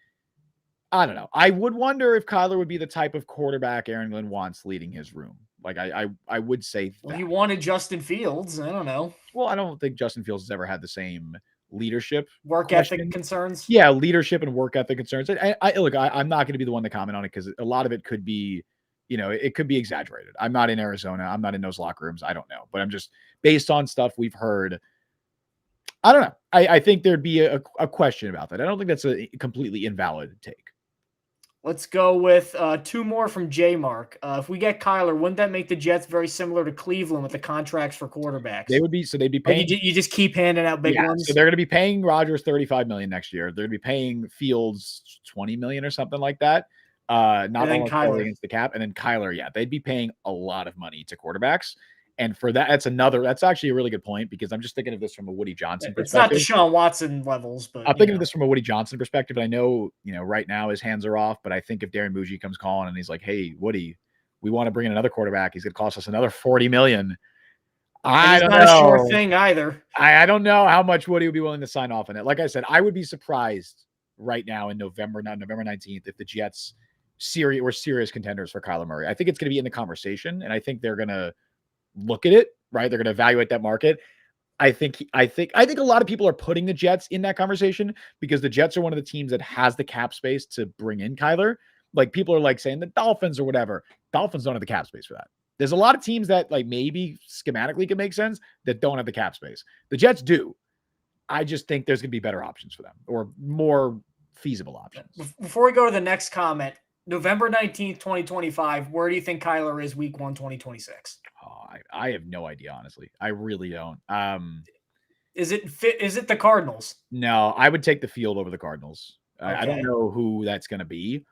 I don't know. I would wonder if Kyler would be the type of quarterback Aaron Glenn wants leading his room. Like I would say. Well, he wanted Justin Fields. I don't know. Well, I don't think Justin Fields has ever had the same leadership ethic concerns. Yeah, leadership and work ethic concerns. I'm not going to be the one to comment on it, because a lot of it could be, it could be exaggerated. I'm not in Arizona. I'm not in those locker rooms. I don't know, but I'm just based on stuff we've heard. I don't know. I think there'd be a question about that. I don't think that's a completely invalid take. Let's go with 2 more from J Mark. If we get Kyler, wouldn't that make the Jets very similar to Cleveland with the contracts for quarterbacks? They'd be paying. You just keep handing out big ones. So they're going to be paying Rodgers $35 million next year. They're going to be paying Fields $20 million or something like that. Not Kyler against the cap, and then Kyler. Yeah, they'd be paying a lot of money to quarterbacks. And for that, that's actually a really good point, because I'm just thinking of this from a Woody Johnson perspective. It's not Deshaun Watson levels, but I'm thinking of this from a Woody Johnson perspective. I know, right now his hands are off, but I think if Darren Muji comes calling and he's like, "Hey, Woody, we want to bring in another quarterback. He's going to cost us another $40 million." I don't know. Not a sure thing either. I don't know how much Woody would be willing to sign off on it. Like I said, I would be surprised right now in November 19th, if the Jets were serious contenders for Kyler Murray. I think it's going to be in the conversation, and I think they're going to look at it, right? They're going to evaluate that market. I think a lot of people are putting the Jets in that conversation, because the Jets are one of the teams that has the cap space to bring in Kyler. Like people are like saying the Dolphins or whatever. Dolphins don't have the cap space for that. There's a lot of teams that like maybe schematically can make sense that don't have the cap space. The Jets do. I just think there's going to be better options for them or more feasible options. Before we go to the next comment, November 19th, 2025, where do you think Kyler is week 1, 2026? Oh, I have no idea, honestly. I really don't. Is it the Cardinals? No, I would take the field over the Cardinals. Okay. I don't know who that's going to be.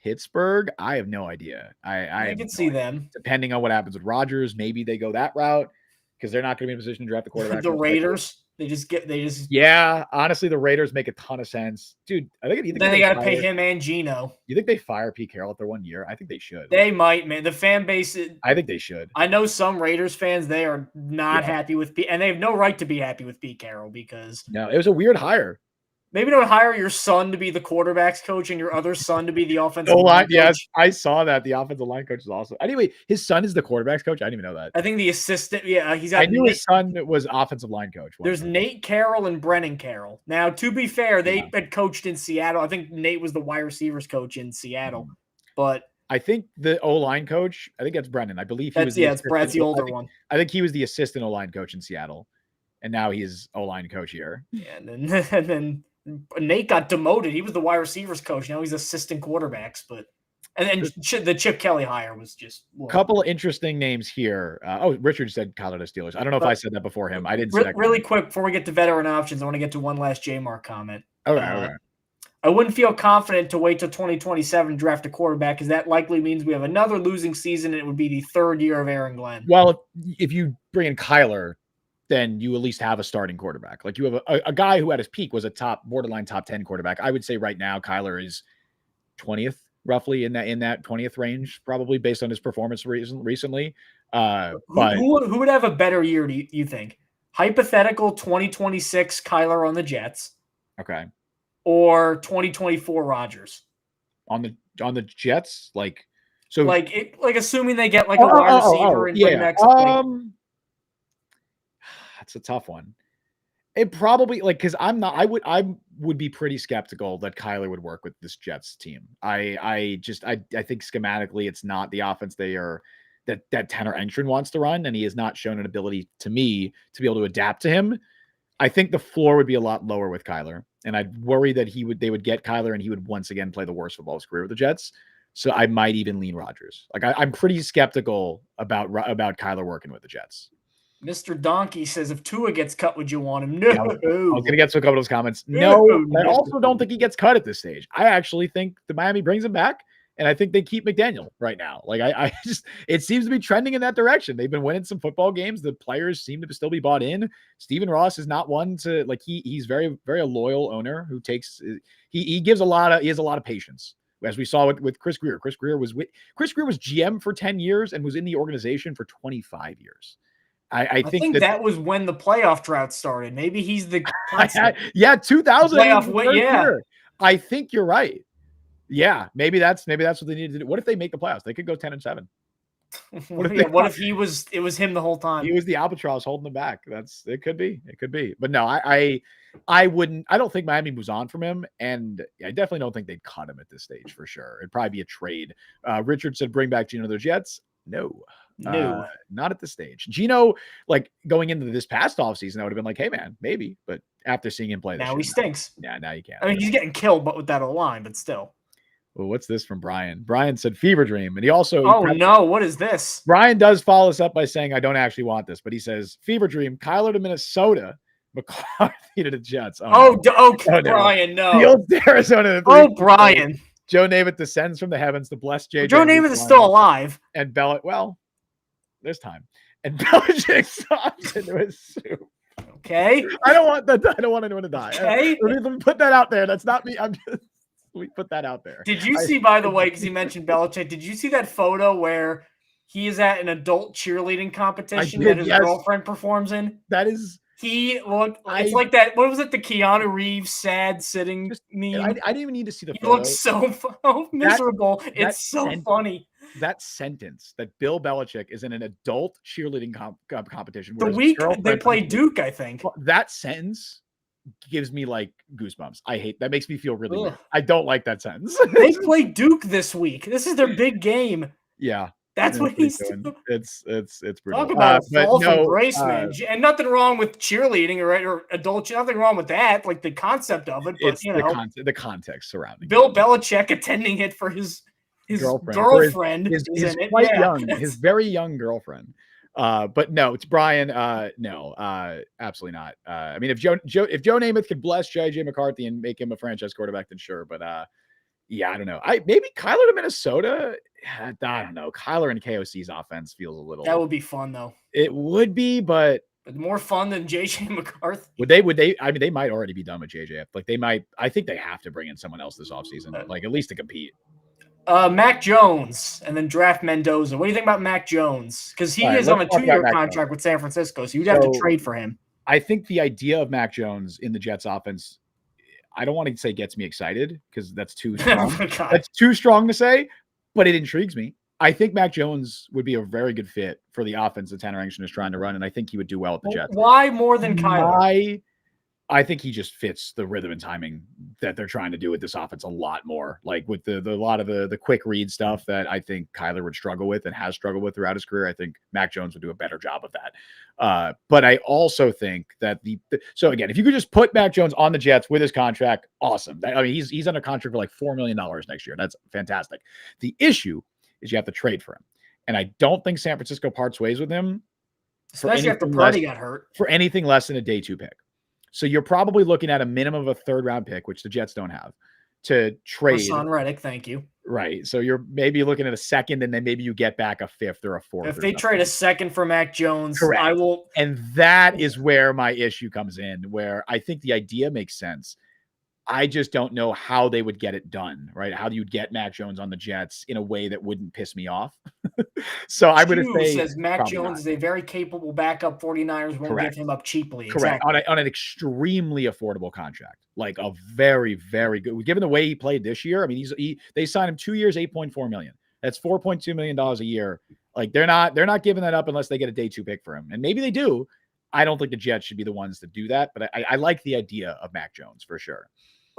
Pittsburgh? I have no idea. I can see them. Depending on what happens with Rodgers, maybe they go that route because they're not going to be in a position to draft the quarterback. The Raiders, yeah. Honestly, the Raiders make a ton of sense, dude. I think then they got to pay him and Geno. You think they fire Pete Carroll after 1 year? I think they should. They might, man. The fan base. I think they should. I know some Raiders fans, they are not happy with Pete, and they have no right to be happy with Pete Carroll because no, it was a weird hire. Maybe don't hire your son to be the quarterback's coach and your other son to be the offensive line coach. Yes, I saw that. The offensive line coach is awesome. Anyway, his son is the quarterback's coach. I didn't even know that. I think the assistant, he's got I knew his son was offensive line coach. There's Nate Carroll and Brennan Carroll. Now, to be fair, they had coached in Seattle. I think Nate was the wide receivers coach in Seattle. But I think the O-line coach, I think that's Brennan. I believe he was it's Brad's the older one. I think he was the assistant O-line coach in Seattle. And now he's O-line coach here. Yeah, and then Nate got demoted. He was the wide receivers coach. Now he's assistant quarterbacks. And the Chip Kelly hire was just a couple of interesting names here. Richard said Colorado Steelers. I don't know if I said that before him. I didn't say that. Really quick before we get to veteran options, I want to get to one last J-Mark comment. Okay. I wouldn't feel confident to wait till 2027 to draft a quarterback because that likely means we have another losing season and it would be the third year of Aaron Glenn. Well, if you bring in Kyler, then you at least have a starting quarterback. Like you have a guy who at his peak was a borderline top 10 quarterback. I would say right now Kyler is 20th, roughly in that 20th range, probably based on his performance recently. But who would have a better year, do you think? Hypothetical 2026 Kyler on the Jets. Okay. Or 2024 Rodgers. On the Jets? Like assuming they get like a wide receiver and bring back somebody. That's a tough one. It probably because I would be pretty skeptical that Kyler would work with this Jets team. I think schematically it's not the offense that Tanner Entrin wants to run, and he has not shown an ability to me to be able to adapt to him. I think the floor would be a lot lower with Kyler, and I'd worry that they would get Kyler and he would once again play the worst football of his career with the Jets. So I might even lean Rodgers. Like I'm pretty skeptical about Kyler working with the Jets. Mr. Donkey says, if Tua gets cut, would you want him? No. I was going to get to a couple of those comments. No, I also don't think he gets cut at this stage. I actually think the Miami brings him back, and I think they keep McDaniel right now. Like it seems to be trending in that direction. They've been winning some football games. The players seem to still be bought in. Stephen Ross is not one to he's very, very a loyal owner who takes, he has a lot of patience. As we saw with Chris Grier. Chris Grier was GM for 10 years and was in the organization for 25 years. I think that was when the playoff drought started. Maybe he's the 2000 playoff year. I think you're right. Yeah, maybe that's what they need to do. What if they make the playoffs? They could go 10-7. What if it was him the whole time? He was the albatross holding them back. It could be. But no, I don't think Miami moves on from him, and I definitely don't think they'd cut him at this stage for sure. It'd probably be a trade. Richard said bring back Geno to the Jets. No, not at this stage. Geno, going into this past offseason, I would have been like, hey man, maybe. But after seeing him play, now he stinks. Yeah, now you can't. I mean, he's getting killed, but with that O-line, but still. Well, what's this from Brian? Brian said fever dream, and he also. What is this? Brian does follow us up by saying, I don't actually want this, but he says fever dream, Kyler to Minnesota, McCarthy to the Jets. Brian, no. Fields to Arizona. Brian. Joe Namath descends from the heavens to bless JJ. Joe Namath is still alive. And there's time. And Belichick sobs into his soup. Okay. I don't want anyone to die. Okay. Let me put that out there. That's not me. Let me put that out there. Did you see, by the way, because he mentioned Belichick, did you see that photo where he is at an adult cheerleading competition that his girlfriend performs in? That is. It's like that. What was it? The Keanu Reeves sad sitting meme. I didn't even need to see the photo. He looks so miserable. It's so funny. That sentence that Bill Belichick is in an adult cheerleading competition. The week they play Duke, I think. That sentence gives me goosebumps. I hate that. Makes me feel really weird. I don't like that sentence. They play Duke this week. This is their big game. Yeah. That's what he's doing. It's brutal. Talk about a But fall from no, grace, man. And nothing wrong with cheerleading or adult. Nothing wrong with that. Like the concept of it, but it's the context surrounding Bill Belichick attending it for his girlfriend his quite young, his very young girlfriend. But no, it's Brian. No, absolutely not. I mean, if Joe Namath could bless JJ McCarthy and make him a franchise quarterback, then sure. But yeah, I don't know. Maybe Kyler to Minnesota. I don't know. Kyler and KOC's offense feels a little. That would be fun though. It would be, but more fun than JJ McCarthy. Would they? I mean, they might already be done with JJ. Like they might. I think they have to bring in someone else this offseason, like at least to compete. Mac Jones and then draft Mendoza. What do you think about Mac Jones? Because he is on a 2-year contract with San Francisco, so you'd have to trade for him. I think the idea of Mac Jones in the Jets offense, I don't want to say gets me excited because that's too strong. That's too strong to say, but it intrigues me. I think Mac Jones would be a very good fit for the offense that Tanner Engstrom is trying to run, and I think he would do well at the Jets. Why more than Kyler? I think he just fits the rhythm and timing that they're trying to do with this offense a lot more. Like with the lot of the quick read stuff that I think Kyler would struggle with and has struggled with throughout his career. I think Mac Jones would do a better job of that. But I also think that so again, if you could just put Mac Jones on the Jets with his contract, awesome. I mean, he's under contract for like $4 million next year. That's fantastic. The issue is you have to trade for him. And I don't think San Francisco parts ways with him. Especially after Purdy got hurt. For anything less than a day 2 pick. So you're probably looking at a minimum of a 3rd round pick, which the Jets don't have, to trade. Hassan Reddick, thank you. Right. So you're maybe looking at a 2nd, and then maybe you get back a 5th or a 4th. If they trade a 2nd for Mac Jones, correct. I will. And that is where my issue comes in, where I think the idea makes sense. I just don't know how they would get it done, right? How do you get Mac Jones on the Jets in a way that wouldn't piss me off? So I would say says Mac Jones is a very capable backup. 49ers won't give him up cheaply. Correct. Exactly. On an extremely affordable contract, like a very, very good. Given the way he played this year, I mean, they signed him 2 years, $8.4 million. That's $4.2 million a year. Like they're not giving that up unless they get a day 2 pick for him, and maybe they do. I don't think the Jets should be the ones to do that, but I like the idea of Mac Jones for sure.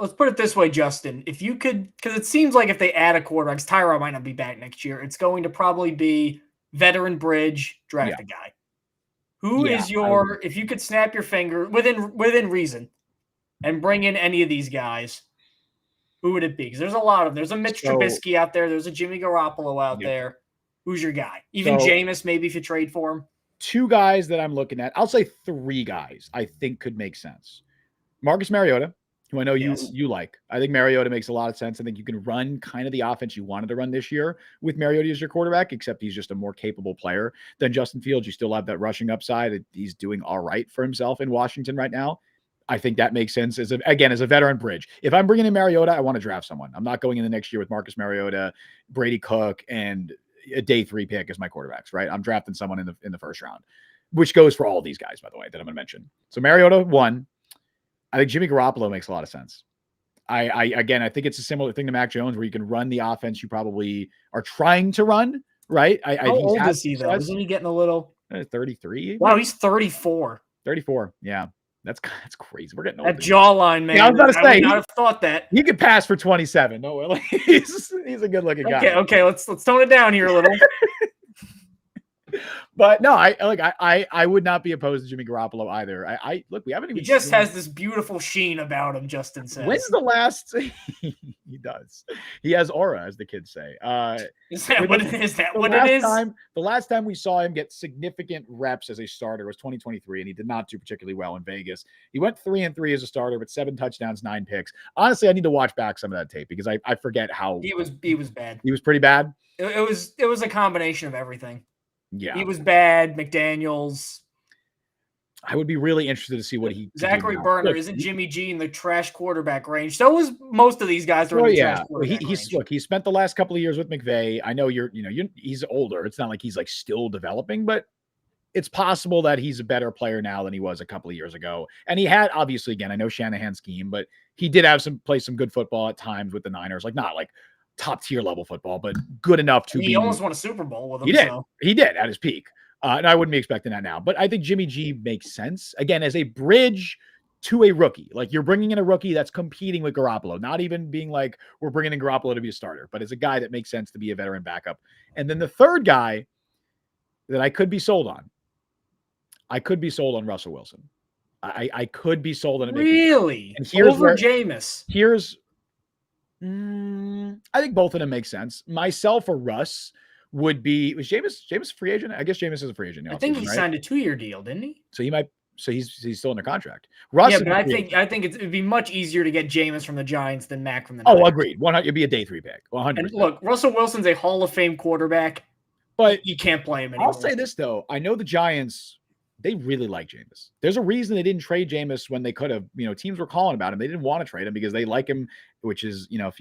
Let's put it this way, Justin. If you could, because it seems like if they add a quarterback, Tyrod might not be back next year. It's going to probably be veteran bridge, draft a guy. Who is your, if you could snap your finger within reason and bring in any of these guys, who would it be? Because there's a lot of them. There's a Mitch Trubisky out there. There's a Jimmy Garoppolo out there. Who's your guy? Even Jameis, maybe if you trade for him. 2 guys that I'm looking at. I'll say 3 guys I think could make sense. Marcus Mariota, who I know you like. I think Mariota makes a lot of sense. I think you can run kind of the offense you wanted to run this year with Mariota as your quarterback, except he's just a more capable player than Justin Fields. You still have that rushing upside. He's doing all right for himself in Washington right now. I think that makes sense as a veteran bridge. If I'm bringing in Mariota, I want to draft someone. I'm not going in the next year with Marcus Mariota, Brady Cook, and a day 3 pick as my quarterbacks, right? I'm drafting someone in the 1st round, which goes for all these guys, by the way, that I'm going to mention. So Mariota, 1. I think Jimmy Garoppolo makes a lot of sense. I think it's a similar thing to Mac Jones where you can run the offense you probably are trying to run, right? How old is he, though? Isn't he getting a little... 33? Wow, he's 34. 34, yeah. That's crazy. We're getting old. That jawline, man. Yeah, I was about to say. I would not have thought that. He could pass for 27. No way. He's a good-looking guy. Okay, let's tone it down here a little. But no, I would not be opposed to Jimmy Garoppolo either. Look, we haven't even. He just has this beautiful sheen about him. Justin says. When's the last? He does. He has aura, as the kids say. Is that what it is? The last time we saw him get significant reps as a starter was 2023, and he did not do particularly well in Vegas. He went 3-3 as a starter, but 7 touchdowns, 9 picks. Honestly, I need to watch back some of that tape because I forget how he was bad. He was pretty bad. It was a combination of everything. Yeah, he was bad. McDaniels. I would be really interested to see what he. Zachary Berner isn't Jimmy G in the trash quarterback range. So was most of these guys. Trash quarterback range. He spent the last couple of years with McVay. I know he's older. It's not like he's like still developing, but it's possible that he's a better player now than he was a couple of years ago. And he had obviously, again, I know Shanahan's scheme, but he did have play some good football at times with the Niners. Like not like top tier level football, but good enough to he almost won a Super Bowl with him. He did at his peak. And I wouldn't be expecting that now, but I think Jimmy G makes sense again as a bridge to a rookie. Like you're bringing in a rookie that's competing with Garoppolo, not even being like we're bringing in Garoppolo to be a starter, but it's a guy that makes sense to be a veteran backup. And then the third guy that I could be sold on, Russell Wilson. I could be sold on it. Really? And here's over Jameis. I think both of them make sense. Myself or Russ would be, was Jameis free agent? I guess Jameis is a free agent. I think he signed a 2-year deal, didn't he? So he's still under contract. Russ, yeah, but I think it'd be much easier to get Jameis from the Giants than Mac from the Niners. Oh, agreed. 100, it'd be a day 3 pick. 100. And look, Russell Wilson's a Hall of Fame quarterback, but you can't play him anymore. I'll say this though, I know the Giants, they really like Jameis. There's a reason they didn't trade Jameis when they could have. Teams were calling about him. They didn't want to trade him because they like him, which is, if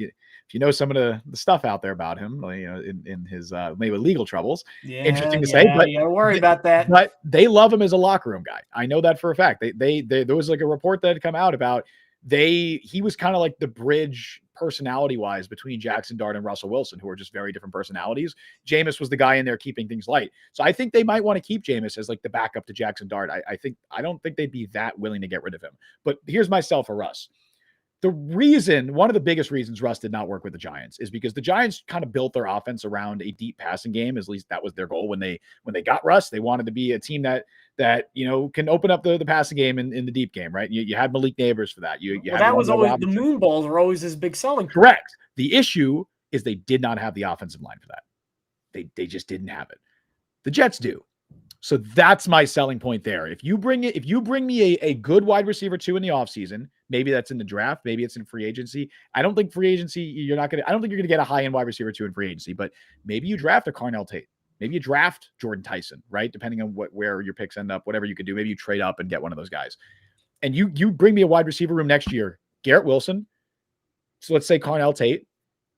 you know some of the stuff out there about him, in his maybe legal troubles. Yeah, interesting to say, but you gotta worry about that. But they love him as a locker room guy. I know that for a fact. They there was like a report that had come out about he was kind of like the bridge personality-wise between Jackson Dart and Russell Wilson, who are just very different personalities. Jameis was the guy in there keeping things light. So I think they might want to keep Jameis as like the backup to Jackson Dart. I don't think they'd be that willing to get rid of him. But here's myself for Russ. One of the biggest reasons Russ did not work with the Giants is because the Giants kind of built their offense around a deep passing game. At least that was their goal when they got Russ. They wanted to be a team that can open up the passing game in the deep game, right? You had Malik Neighbors for that. That was always the moon balls were always his big selling. Correct. The issue is they did not have the offensive line for that. They just didn't have it. The Jets do. So that's my selling point there. If you bring me a good wide receiver 2 in the offseason, maybe that's in the draft, maybe it's in free agency. I don't think free agency, I don't think you're gonna get a high-end wide receiver 2 in free agency, but maybe you draft a Carnell Tate. Maybe you draft Jordan Tyson, right? Depending on where your picks end up, whatever you could do. Maybe you trade up and get one of those guys. And you bring me a wide receiver room next year, Garrett Wilson. So let's say Carnell Tate.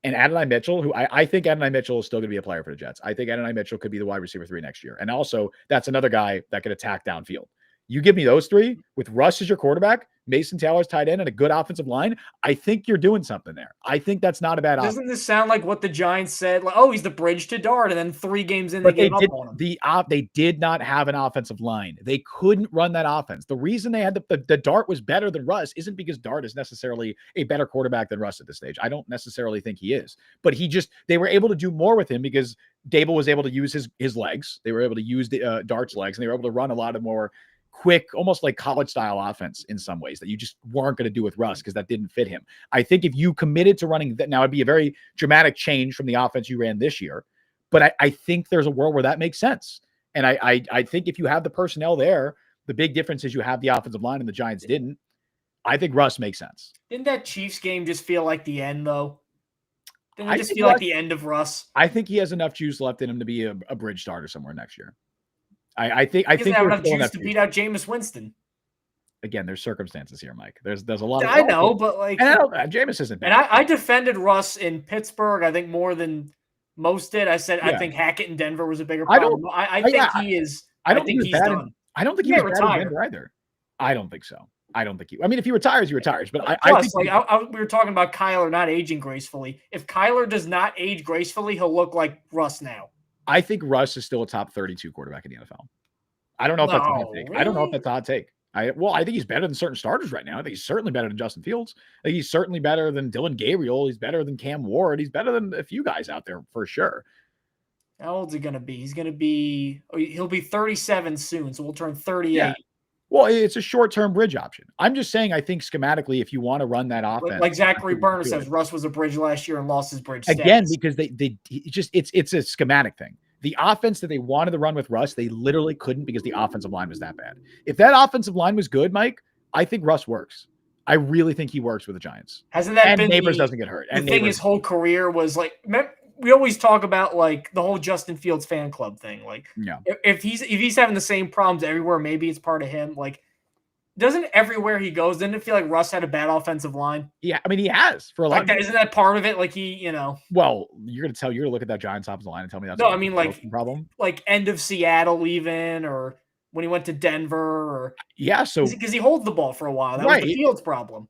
And Adonai Mitchell, who I think Adonai Mitchell is still going to be a player for the Jets. I think Adonai Mitchell could be the wide receiver 3 next year. And also, that's another guy that could attack downfield. You give me those 3 with Russ as your quarterback, Mason Taylor's tight end, and a good offensive line. I think you're doing something there. I think that's not a bad option. Doesn't this sound like what the Giants said? Like, he's the bridge to Dart, and then 3 games in, they gave up on him. They did not have an offensive line. They couldn't run that offense. The reason they had the Dart was better than Russ isn't because Dart is necessarily a better quarterback than Russ at this stage. I don't necessarily think he is. But they were able to do more with him because Dable was able to use his legs. They were able to use the Dart's legs, and they were able to run a lot of more quick, almost like college style offense in some ways that you just weren't going to do with Russ because that didn't fit him. I think if you committed to running that, now it'd be a very dramatic change from the offense you ran this year, but I think there's a world where that makes sense. And I think if you have the personnel there, the big difference is you have the offensive line and the Giants didn't. I think Russ makes sense. Didn't that Chiefs game just feel like the end though? Didn't it just feel like the end of Russ? I think he has enough juice left in him to be a bridge starter somewhere next year. I think he doesn't have enough juice to beat out Jameis Winston. Again, there's circumstances here, Mike. There's a lot of. I know, but like, Jameis isn't bad. And I defended Russ in Pittsburgh. I think more than most did. I said I think Hackett in Denver was a bigger problem. I think he is. I think he's done. I don't think he was bad in Denver either. I don't think so. I don't think if he retires, he retires. But I think we were talking about Kyler not aging gracefully. If Kyler does not age gracefully, he'll look like Russ now. I think Russ is still a top 32 quarterback in the NFL. I don't know if that's a hot take. Really? I don't know if that's a hot take. I think he's better than certain starters right now. I think he's certainly better than Justin Fields. I think he's certainly better than Dylan Gabriel. He's better than Cam Ward. He's better than a few guys out there for sure. How old's he going to be? He'll be 37 soon, so we'll turn 38. Yeah. Well, it's a short-term bridge option. I'm just saying, I think schematically, if you want to run that offense, like Zachary Burner says, Russ was a bridge last year and lost his bridge again because it's a schematic thing. The offense that they wanted to run with Russ, they literally couldn't because the offensive line was that bad. If that offensive line was good, Mike, I think Russ works. I really think he works with the Giants. Hasn't that been Neighbors doesn't get hurt? The thing his whole career was like. We always talk about like the whole Justin Fields fan club thing. Like, if he's having the same problems everywhere, maybe it's part of him. Like, doesn't everywhere he goes, didn't it feel like Russ had a bad offensive line? Yeah, I mean, he has for a lot. Isn't that part of it? Like Well, you're gonna look at that Giants offensive line and tell me that's no. I mean, like problem. Like end of Seattle even or when he went to Denver, or yeah, so because he holds the ball for a while. That was the Fields problem.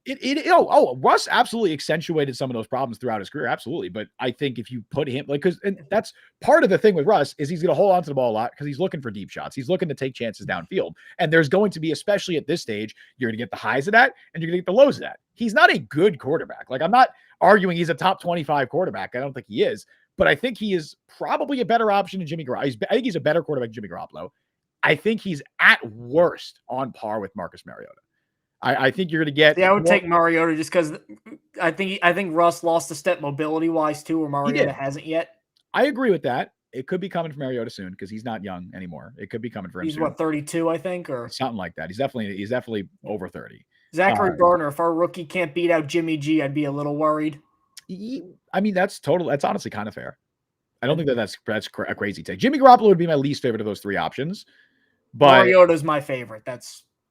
Russ absolutely accentuated some of those problems throughout his career, absolutely. But I think if you put him and that's part of the thing with Russ is he's going to hold on to the ball a lot because he's looking for deep shots. He's looking to take chances downfield, and there's going to be, especially at this stage, you're going to get the highs of that and you're going to get the lows of that. He's not a good quarterback. Like, I'm not arguing he's a top 25 quarterback. I don't think he is, but I think he is probably a better option than Jimmy Garoppolo. I think he's a better quarterback than Jimmy Garoppolo. I think he's at worst on par with Marcus Mariota. I think you're going to get. Yeah, I would take Mariota just because I think Russ lost a step mobility wise too, where Mariota hasn't yet. I agree with that. It could be coming from Mariota soon because he's not young anymore. It could be coming for him. He's soon. What, 32, I think, or something like that. He's definitely over 30. Zachary Burner, if our rookie can't beat out Jimmy G, I'd be a little worried. I mean, that's honestly kind of fair. I don't think that's a crazy take. Jimmy Garoppolo would be my least favorite of those three options, but Mariota's my favorite.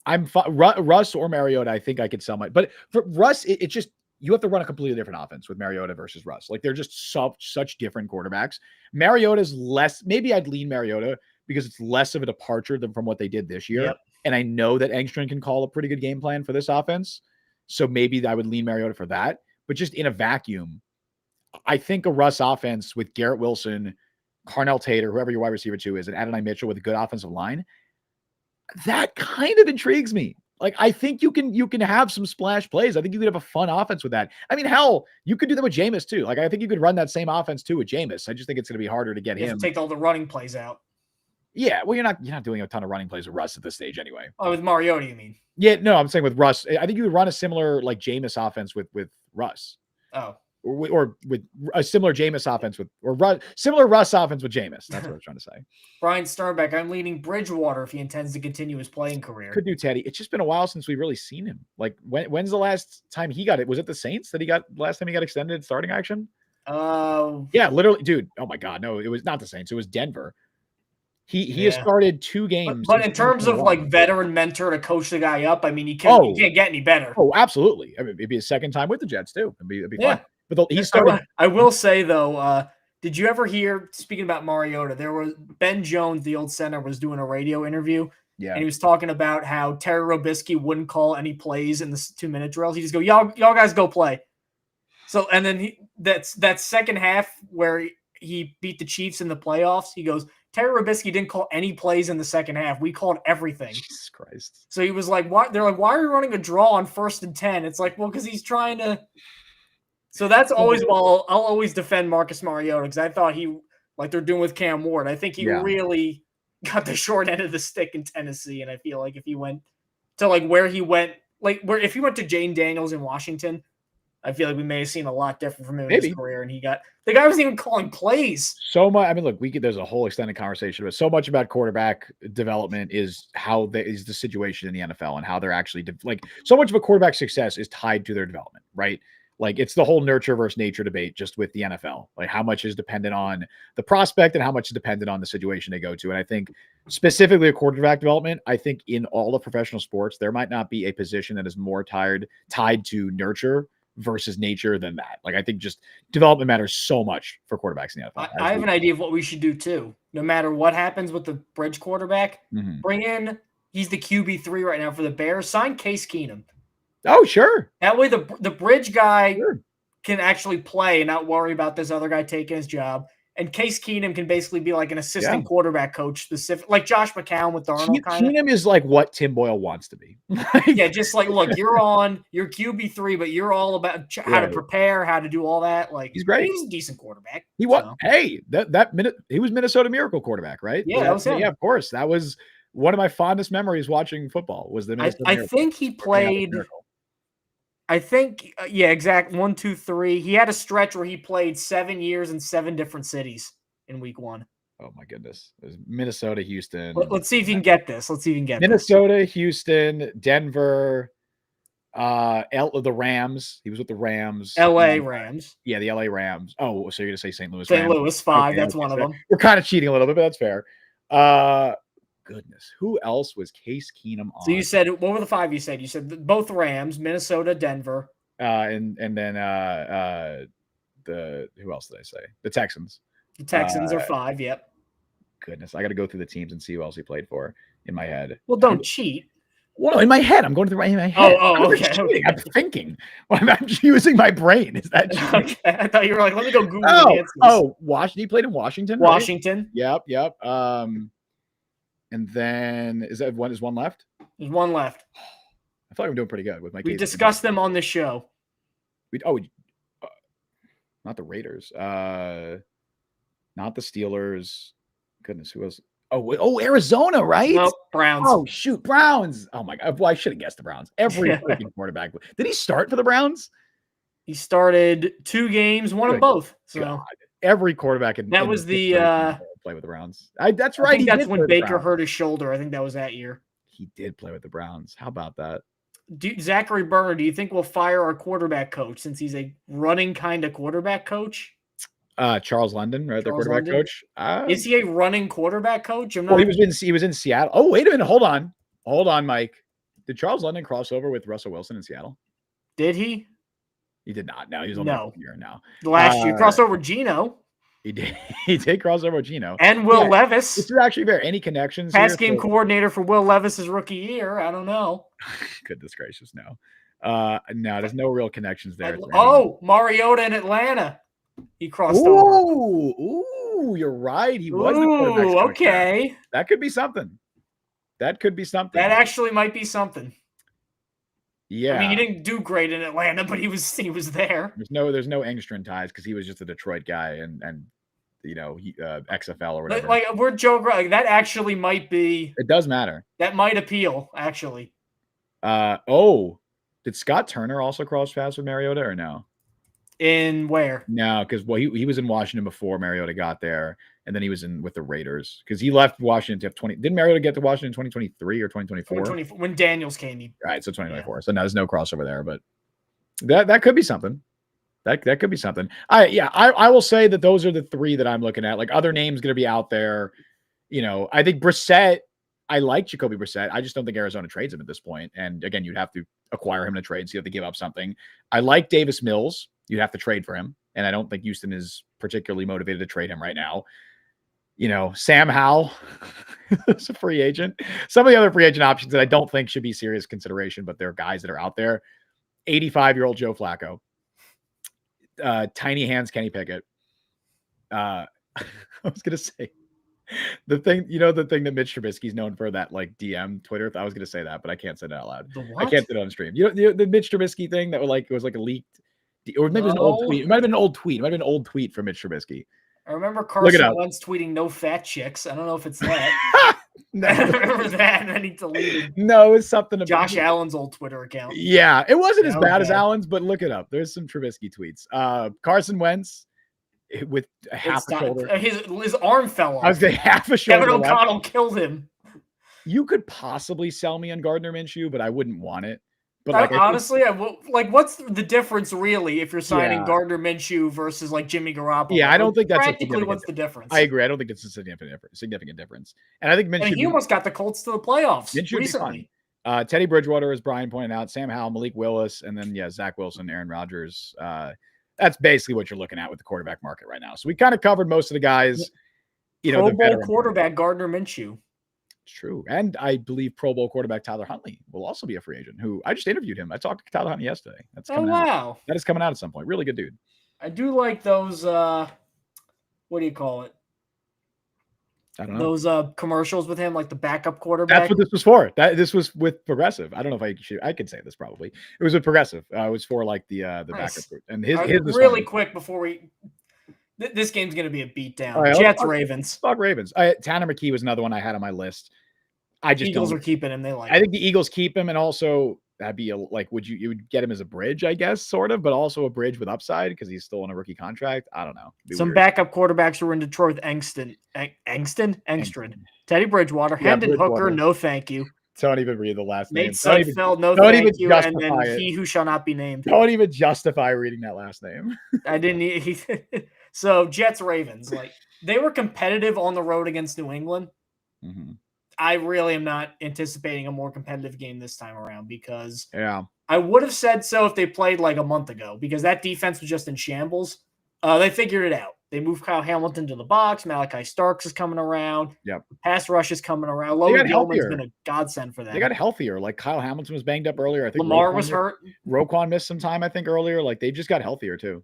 I'm Russ or Mariota. I think I could sell but for Russ, it's just you have to run a completely different offense with Mariota versus Russ. Like, they're just such different quarterbacks. Mariota's less. Maybe I'd lean Mariota because it's less of a departure than from what they did this year. Yep. And I know that Engstrom can call a pretty good game plan for this offense, so maybe I would lean Mariota for that. But just in a vacuum, I think a Russ offense with Garrett Wilson, Carnell Tater, whoever your wide receiver 2 is, and Adonai Mitchell with a good offensive line, that kind of intrigues me. Like, I think you can have some splash plays. I think you could have a fun offense with that. I mean, hell, you could do that with Jameis too. Like, I think you could run that same offense too with Jameis. I just think it's going to be harder to get him. Take all the running plays out. Yeah, well, you're not doing a ton of running plays with Russ at this stage anyway. Oh, with Mariota, you mean? Yeah, no, I'm saying with Russ. I think you would run a similar like Jameis offense with Russ. Oh. Or with a similar Jameis offense similar Russ offense with Jameis. That's what I was trying to say. Brian Sternbeck, I'm leaning Bridgewater if he intends to continue his playing career. Could do Teddy. It's just been a while since we've really seen him. Like, when's the last time he got it? Was it the Saints that he got last time he got extended starting action? Yeah, literally, dude. Oh my God, no, it was not the Saints. It was Denver. He has started 2 games. But in terms of like veteran mentor to coach the guy up, I mean, you can't get any better. Oh, absolutely. I mean, it'd be his second time with the Jets too. It'd be fun. But he started. I will say though, did you ever hear, speaking about Mariota, there was Ben Jones, the old center, was doing a radio interview. Yeah. And he was talking about how Terry Robisky wouldn't call any plays in the 2-minute drills. He just go, y'all guys go play. So, and then that second half where he beat the Chiefs in the playoffs, he goes, Terry Robisky didn't call any plays in the second half. We called everything. Jesus Christ. So he was like, "Why?" They're like, "Why are you running a draw on 1st and 10?" It's like, well, because he's trying to. So that's always I'll always defend Marcus Mariota because I thought like they're doing with Cam Ward. I think he really got the short end of the stick in Tennessee, and I feel like if he went to like where he went, like if he went to Jane Daniels in Washington, I feel like we may have seen a lot different from him in his career. And the guy wasn't even calling plays. So much. I mean, look, there's a whole extended conversation, but so much about quarterback development is is the situation in the NFL and how they're actually so much of a quarterback success is tied to their development, right? Like, it's the whole nurture versus nature debate just with the NFL. Like, how much is dependent on the prospect and how much is dependent on the situation they go to. And I think specifically a quarterback development, I think in all of professional sports, there might not be a position that is more tied to nurture versus nature than that. Like, I think just development matters so much for quarterbacks in the NFL. I have an idea of what we should do too. No matter what happens with the bridge quarterback, bring in, he's the QB3 right now for the Bears, sign Case Keenum. Oh, sure. That way the bridge guy can actually play and not worry about this other guy taking his job. And Case Keenum can basically be like an assistant quarterback coach, specific, like Josh McCown with Darnold. Keenum is like what Tim Boyle wants to be. Yeah, just like, look, you're QB3, but you're all about how to prepare, how to do all that. Like, he's great. He's a decent quarterback. He was. So. Hey, he was Minnesota Miracle quarterback, right? Yeah, that was him. Yeah, of course. That was one of my fondest memories watching football. Was the Minnesota Miracle. I think he played. I think, exact 1, 2, 3. He had a stretch where he played 7 years in 7 different cities in week 1. Oh my goodness. It was Minnesota, Houston. Let's see if you can get this. Minnesota, Houston, Denver, the Rams. He was with the Rams. LA Rams. Yeah, the LA Rams. Oh, so you're going to say St. Louis Rams. St. Louis, 5. Okay, that's one of them. We're kind of cheating a little bit, but that's fair. Goodness, who else was Case Keenum on? So you said, what were the 5 you said? You said both Rams, Minnesota, Denver. And then who else did I say? The Texans. The Texans are 5, yep. Goodness, I got to go through the teams and see who else he played for in my head. Well, don't cheat. Well, no, in my head. I'm going through in my head. Okay. Cheating. I'm thinking. I'm using my brain. Is that cheating? Okay. I thought you were like, let me go Google the answers. Washington. He played in Washington. Washington. Right? Yep. And then is one left? There's one left. I feel like I'm doing pretty good with my. We discussed them on the show. Not the Raiders. Not the Steelers. Goodness, who else? Arizona, right? Nope, Browns. Oh, shoot, Browns. Oh, my God. Well, I should have guessed the Browns. Every freaking quarterback. Did he start for the Browns? He started 2 games, won them both. So God. Every quarterback was the play with the Browns. That's right. I think that's when Baker hurt his shoulder. I think that was that year. He did play with the Browns. How about that? Zachary Berner, do you think we'll fire our quarterback coach since he's a running kind of quarterback coach? Charles London, right? The quarterback coach. Is he a running quarterback coach? He was in Seattle. Oh, wait a minute. Hold on, Mike. Did Charles London cross over with Russell Wilson in Seattle? Did he? He did not. No, he was only a year now. Last year, crossed over Gino. He did. He did cross over Gino and Will Levis. This is actually very any connections. Pass game coordinator for Will Levis's rookie year. I don't know. Goodness gracious, no. No, there's no real connections there. Mariota in Atlanta. He crossed over. Ooh, you're right. He was the quarterback. Okay. That could be something. That That actually might be something. Yeah. I mean, he didn't do great in Atlanta, but he was there. There's no Engstrom ties because he was just a Detroit guy and XFL or whatever. Like we're joking. Like, that actually might be. It does matter. That might appeal, actually. Did Scott Turner also cross paths with Mariota or no? In where? No, because he was in Washington before Mariota got there, and then he was in with the Raiders because he left Washington to have 20. Didn't Mariota get to Washington in 2023 or 2024? 2024 when Daniels came. Right, so 2024. Yeah. So no, there's no crossover there, but that could be something. That could be something. I will say that those are the 3 that I'm looking at. Like other names going to be out there. I think Brissett. I like Jacoby Brissett. I just don't think Arizona trades him at this point. And again, you'd have to acquire him to trade, so you have to give up something. I like Davis Mills. You'd have to trade for him. And I don't think Houston is particularly motivated to trade him right now. Sam Howell is a free agent. Some of the other free agent options that I don't think should be serious consideration, but there are guys that are out there. 85-year-old Joe Flacco. Tiny hands Kenny Pickett. I was going to say the thing that Mitch Trubisky's known for, that like DM Twitter. I was going to say that, but I can't say it out loud. I can't say it on stream. The Mitch Trubisky thing that was like a leaked, or maybe it was an old tweet. It might have been an old tweet. It might have been an old tweet from Mitch Trubisky. I remember Carson Wentz tweeting "no fat chicks." I don't know if it's that. I remember that, and then he deleted. No, it's something about Josh Allen's old Twitter account. Yeah, it wasn't as bad as Allen's, but look it up. There's some Trubisky tweets. Carson Wentz with half a shoulder. His arm fell off. I was saying half a shoulder. Kevin O'Connell killed him. You could possibly sell me on Gardner Minshew, but I wouldn't want it. But honestly, what's the difference really if you're signing Gardner Minshew versus like Jimmy Garoppolo? Yeah, I don't think that's practically what's the difference. I agree. I don't think it's a significant difference. And I think Minshew. And he almost got the Colts to the playoffs recently. Teddy Bridgewater, as Brian pointed out, Sam Howell, Malik Willis, and then Zach Wilson, Aaron Rodgers. That's basically what you're looking at with the quarterback market right now. So we kind of covered most of the guys. Pro Bowl quarterback Gardner Minshew. True. And I believe Pro Bowl quarterback Tyler Huntley will also be a free agent, who I just interviewed him. I talked to Tyler Huntley yesterday. That's coming out. That is coming out at some point. Really good dude. I do like those what do you call it? I don't know. Those commercials with him, like the backup quarterback. That's what this was for. This was with Progressive. I don't know if I could say this probably. It was with Progressive. It was for like the backup group. And his really quick before we this game's going to be a beatdown. Right, Jets, Ravens. Fuck Ravens. Tanner McKee was another one I had on my list. Eagles are keeping him. I think the Eagles keep him, and also that'd be you would get him as a bridge, I guess, sort of, but also a bridge with upside because he's still on a rookie contract. I don't know. Some backup quarterbacks were in Detroit. Engstrom, Teddy Bridgewater, Hendon Hooker. No, thank you. Don't even read the last name. Nate Sudfeld, no thank you. And then he who shall not be named. Don't even justify reading that last name. I didn't. So Jets, Ravens, they were competitive on the road against New England. Mm-hmm. I really am not anticipating a more competitive game this time around because I would have said so if they played like a month ago because that defense was just in shambles. They figured it out. They move Kyle Hamilton to the box. Malachi Starks is coming around. Yep. Pass rush is coming around. They got Logan Gilman's healthier. been a godsend for them. They got healthier. Like Kyle Hamilton was banged up earlier. I think Lamar was hurt. Roquan missed some time, I think, earlier. Like they just got healthier too.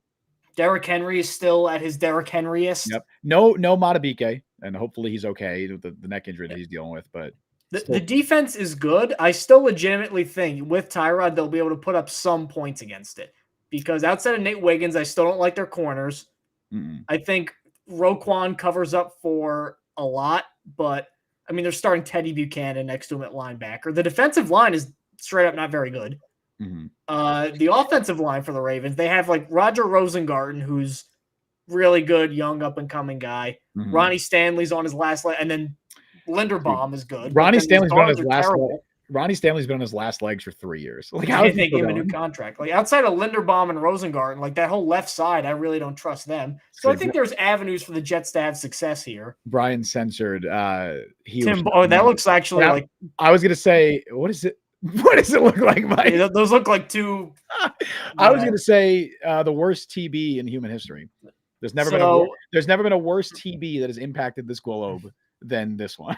Derrick Henry is still at his Derrick Henryest. Yep. No Matabike, and hopefully he's okay with the neck injury that he's dealing with. But the defense is good. I still legitimately think with Tyrod they'll be able to put up some points against it. Because outside of Nate Wiggins, I still don't like their corners. I think Roquan covers up for a lot, but I mean, they're starting Teddy Buchanan next to him at linebacker. The defensive line is straight up not very good. The offensive line for the Ravens, they have like Roger Rosengarten, who's really good, young up-and-coming guy. Ronnie Stanley's on his last leg, and then Linderbaum is good. Ronnie Stanley's been on his last leg. Ronnie Stanley's been on his last legs for 3 years. Like, how they give him a new contract? Like, outside of Linderbaum and Rosengarten, like that whole left side, I really don't trust them. So I think there's avenues for the Jets to have success here. Brian censored. That looks actually like. I was gonna say, what is it? What does it look like, Mike? Yeah, those look like two. I was gonna say the worst TB in human history. There's never been a worse TB that has impacted this globe than this one.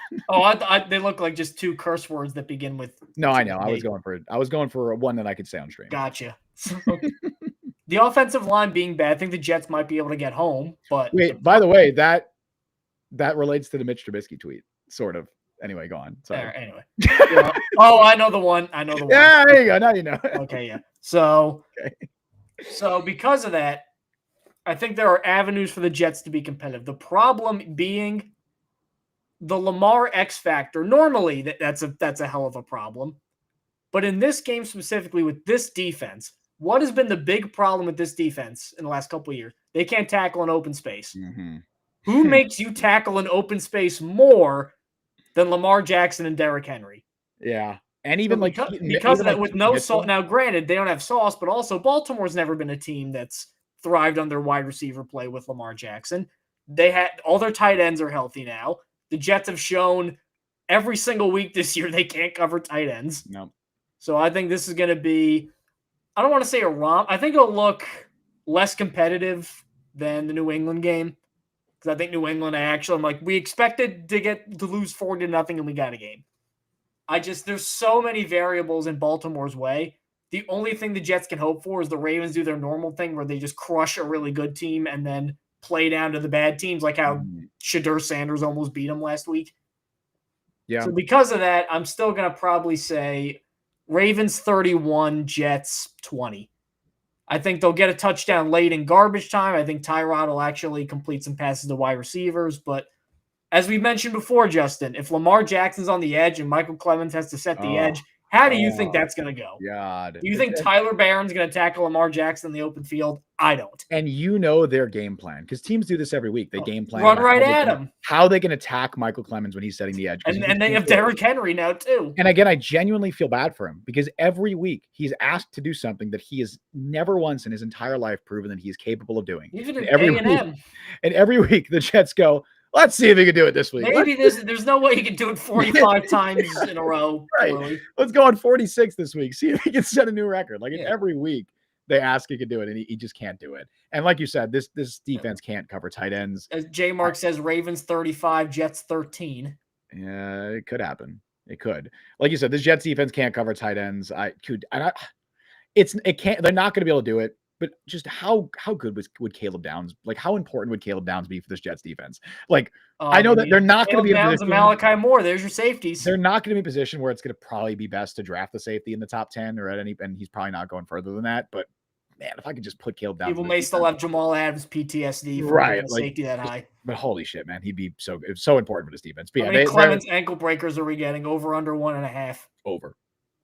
They look like just two curse words that begin with. No, I know. I was going for one that I could say on stream. Gotcha. The offensive line being bad, I think the Jets might be able to get home. But wait, by the way, that relates to the Mitch Trubisky tweet, sort of. Anyway, go on. Sorry. Anyway. Yeah. Oh, I know the one. Yeah, there you go. Now you know. Okay, yeah. So because of that, I think there are avenues for the Jets to be competitive. The problem being the Lamar X factor. Normally, that's a hell of a problem. But in this game specifically with this defense, what has been the big problem with this defense in the last couple of years? They can't tackle an open space. Who makes you tackle an open space more than Lamar Jackson and Derrick Henry? Yeah. And even because of that, with no Sauce. Now, granted, they don't have Sauce, but also Baltimore's never been a team that's thrived on their wide receiver play with Lamar Jackson. They had all their tight ends are healthy now. The Jets have shown every single week this year they can't cover tight ends. No. So I think this is going to be, I don't want to say a romp. I think it'll look less competitive than the New England game. Because I think New England, I'm like, we expected to lose 4-0 and we got a game. There's so many variables in Baltimore's way. The only thing the Jets can hope for is the Ravens do their normal thing where they just crush a really good team and then play down to the bad teams, like how Shadur Sanders almost beat them last week. Yeah. So because of that, I'm still going to probably say Ravens 31, Jets 20. I think they'll get a touchdown late in garbage time. I think Tyrod will actually complete some passes to wide receivers. But as we mentioned before, Justin, if Lamar Jackson's on the edge and Michael Clemens has to set the edge, how do you think that's going to go? God. Do you think Tyler Barron's going to tackle Lamar Jackson in the open field? I don't. And you know their game plan, because teams do this every week. They game plan. Run right at him. How they can attack Michael Clemens when he's setting the edge. And they have Derrick Henry now, too. And again, I genuinely feel bad for him, because every week he's asked to do something that he has never once in his entire life proven that he's capable of doing. Even in A&M. And every week the Jets go, let's see if he can do it this week. Maybe there's no way he can do it 45 times in a row. Right. Really. Let's go on 46 this week. See if he can set a new record. Every week they ask he can do it, and he just can't do it. And like you said, this defense can't cover tight ends. As J Mark says, Ravens 35, Jets 13. Yeah, it could happen. It could. Like you said, this Jets defense can't cover tight ends. They're not going to be able to do it. But just how good would Caleb Downs, like how important would Caleb Downs be for this Jets defense? Like, I know that they're not going to be in a position. Malachi Moore, there's your safeties. They're not going to be in a position where it's going to probably be best to draft the safety in the top 10 or and he's probably not going further than that. But man, if I could just put Caleb Downs. People may still have Jamal Adams PTSD for safety that high. But holy shit, man, he'd be so important for this defense. But how many Clemens ankle breakers are we getting? Over, under 1.5? Over.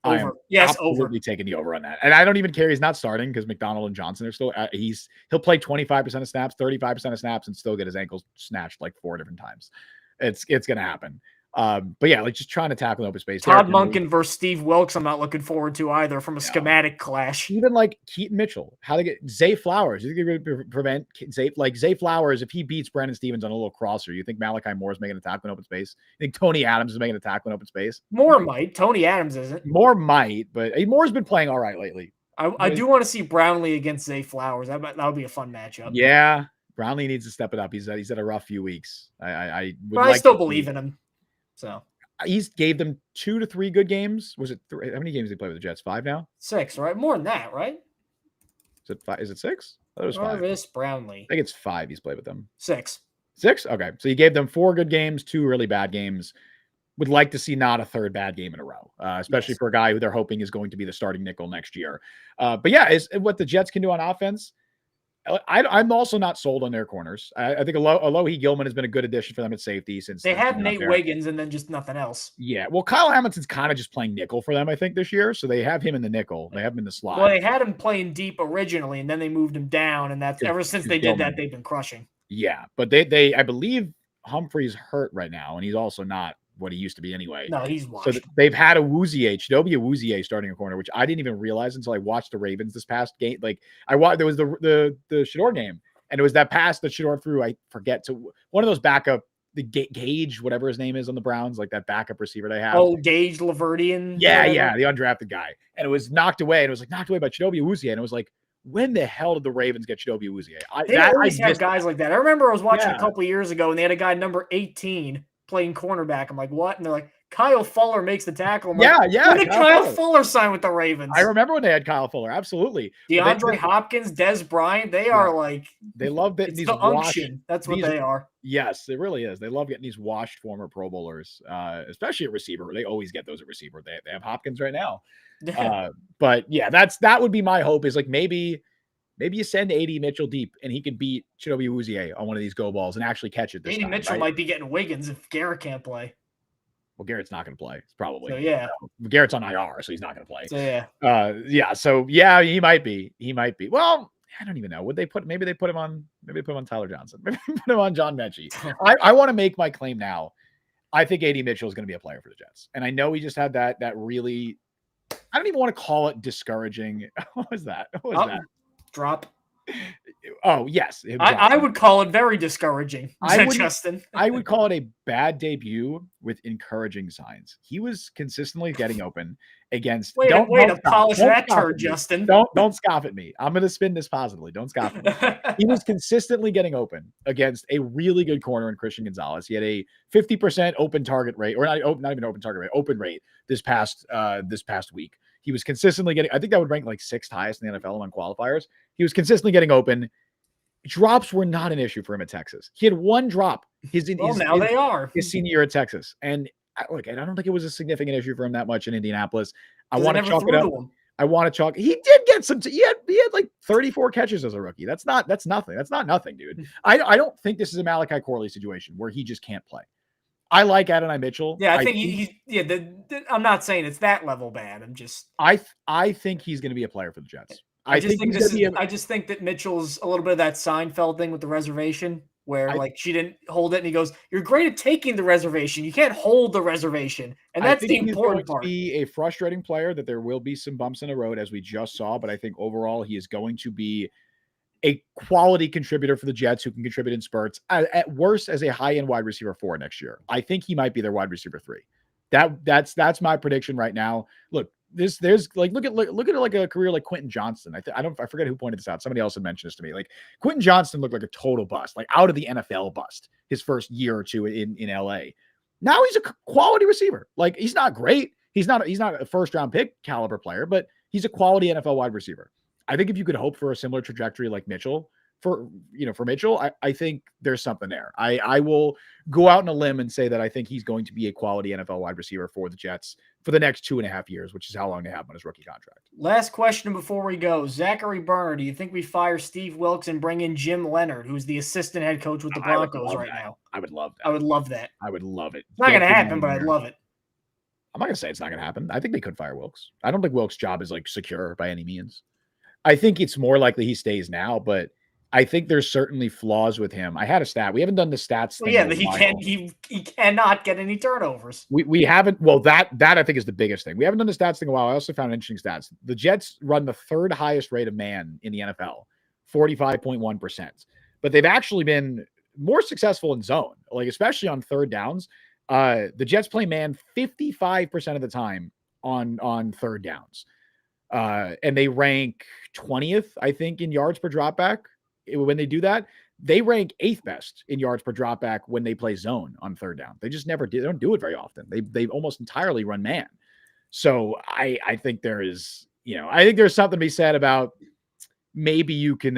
Over. Yes, absolutely taking the over on that. And I don't even care. He's not starting because McDonald and Johnson are still. He'll play 25% of snaps, 35% of snaps, and still get his ankles snatched like 4 different times. It's going to happen. But yeah, like just trying to tackle open space. Todd Monken versus Steve Wilkes, I'm not looking forward to either from a schematic clash. Even like Keaton Mitchell, how they get Zay Flowers. You think they're going to prevent Zay Flowers if he beats Brandon Stevens on a little crosser? You think Malachi Moore is making a tackle in open space? You think Tony Adams is making a tackle in open space? Moore might. Tony Adams isn't. Moore might, but Moore's been playing all right lately. I do want to see Brownlee against Zay Flowers. That would be a fun matchup. Yeah. Brownlee needs to step it up. He's had a rough few weeks. I would But like I still to believe see, in him. So he's gave them 2 to 3 good games. Was it 3? How many games did he play with the Jets? 5 now? 6, right? More than that, right? Is it 5? Is it 6? I thought it was 5. Jarvis Brownlee. I think it's 5 he's played with them. 6. 6? Okay. So he gave them 4 good games, 2 really bad games. Would like to see not a third bad game in a row, especially for a guy who they're hoping is going to be the starting nickel next year. But yeah, is what the Jets can do on offense. I'm also not sold on their corners. I think Alohi Gilman has been a good addition for them at safety since they had Nate Wiggins and then just nothing else. Yeah, well, Kyle Hamilton's kind of just playing nickel for them, I think, this year. So they have him in the nickel. They have him in the slot. Well, they had him playing deep originally, and then they moved him down, and that's ever since they did that, they've been crushing. Yeah, but they I believe Humphrey's hurt right now, and he's also not what he used to be anyway. No, he's washed. So they've had Chidobe Awuzie starting a corner, which I didn't even realize until I watched the Ravens this past game. Like there was the Shador game, and it was that pass that Shador threw. I forget to one of those backup, the Gage, whatever his name is on the Browns, like that backup receiver they have. Oh, Gage Laverdian. Yeah, the undrafted guy, and it was knocked away, and it was like knocked away by Chidobe Awuzie, and it was like, when the hell did the Ravens get Chidobe Awuzie? They always have guys like that. I remember I was watching a couple of years ago, and they had a guy number 18 playing cornerback. I'm like, what? And they're like, Kyle Fuller makes the tackle. I'm like, when did Kyle Fuller sign with the Ravens? I remember when they had Kyle Fuller. Absolutely. DeAndre Hopkins, Des Bryant, they are like, they love that. It's the unction. That's what they are. Yes, it really is. They love getting these washed former Pro Bowlers, especially at receiver. They always get those at receiver. They have Hopkins right now. But yeah, that would be my hope, is like maybe you send A.D. Mitchell deep and he can beat Chidobe Awuzie on one of these go balls and actually catch it this time. A.D. Mitchell might be getting Wiggins if Garrett can't play. Well, Garrett's not going to play. It's probably. So, yeah. Garrett's on IR, so he's not going to play. So, yeah. So, yeah, he might be. Well, I don't even know. Would they maybe they put him on Tyler Johnson. Maybe put him on John Mechie. I want to make my claim now. I think A.D. Mitchell is going to be a player for the Jets. And I know he just had that really, I don't even want to call it discouraging. What was that? That? Drop. Oh, yes. I would call it very discouraging, Justin. I would call it a bad debut with encouraging signs. He was consistently getting open against. Way to polish that turd, Justin. Don't scoff at me. I'm going to spin this positively. Don't scoff at me. He was consistently getting open against a really good corner in Christian Gonzalez. He had a 50% open target rate, or not even open target rate, open rate this past week. He was consistently getting, I think that would rank like 6th highest in the NFL among qualifiers. He was consistently getting open. Drops were not an issue for him at Texas. He had one drop his senior year at Texas. And I don't think it was a significant issue for him that much in Indianapolis. I want to chalk it up. I want to chalk. He did get some. He had like 34 catches as a rookie. That's nothing. That's not nothing, dude. I don't think this is a Malachi Corley situation where he just can't play. I like Adonai Mitchell. Yeah, I think I'm not saying it's that level bad. I'm just. I think he's going to be a player for the Jets. I just think that Mitchell's a little bit of that Seinfeld thing with the reservation, where she didn't hold it, and he goes, "You're great at taking the reservation. You can't hold the reservation," and that's the important part. He's going to be a frustrating player. That there will be some bumps in the road, as we just saw, but I think overall he is going to be a quality contributor for the Jets who can contribute in spurts. At worst, as a high-end wide receiver 4 next year. I think he might be their wide receiver 3. That's my prediction right now. Look, there's like look at like a career like Quentin Johnston. I forget who pointed this out. Somebody else had mentioned this to me. Like Quentin Johnston looked like a total bust, like out of the NFL bust his first year or two in LA. Now he's a quality receiver. Like he's not great. He's not a first round pick caliber player, but he's a quality NFL wide receiver. I think if you could hope for a similar trajectory like Mitchell, for Mitchell, I think there's something there. I will go out on a limb and say that I think he's going to be a quality NFL wide receiver for the Jets for the next 2.5 years, which is how long they have on his rookie contract. Last question before we go. Zachary Berner, do you think we fire Steve Wilkes and bring in Jim Leonard, who's the assistant head coach with the Broncos right now? I would love that. I would love that. I would love it. It's not going to happen, but I'd love it. I'm not going to say it's not going to happen. I think they could fire Wilkes. I don't think Wilkes' job is like secure by any means. I think it's more likely he stays now, but I think there's certainly flaws with him. I had a stat. We haven't done the stats. Well, yeah, but he cannot get any turnovers. We haven't. Well, that I think is the biggest thing. We haven't done the stats thing in a while. I also found interesting stats. The Jets run the 3rd highest rate of man in the NFL, 45.1%. But they've actually been more successful in zone, like especially on 3rd downs. The Jets play man 55% of the time on 3rd downs. And they rank 20th, I think, in yards per dropback. when they do that, they rank 8th best in yards per dropback when they play zone on third down. They just never do. They don't do it very often. They almost entirely run man. So I think there is, I think there's something to be said about maybe you can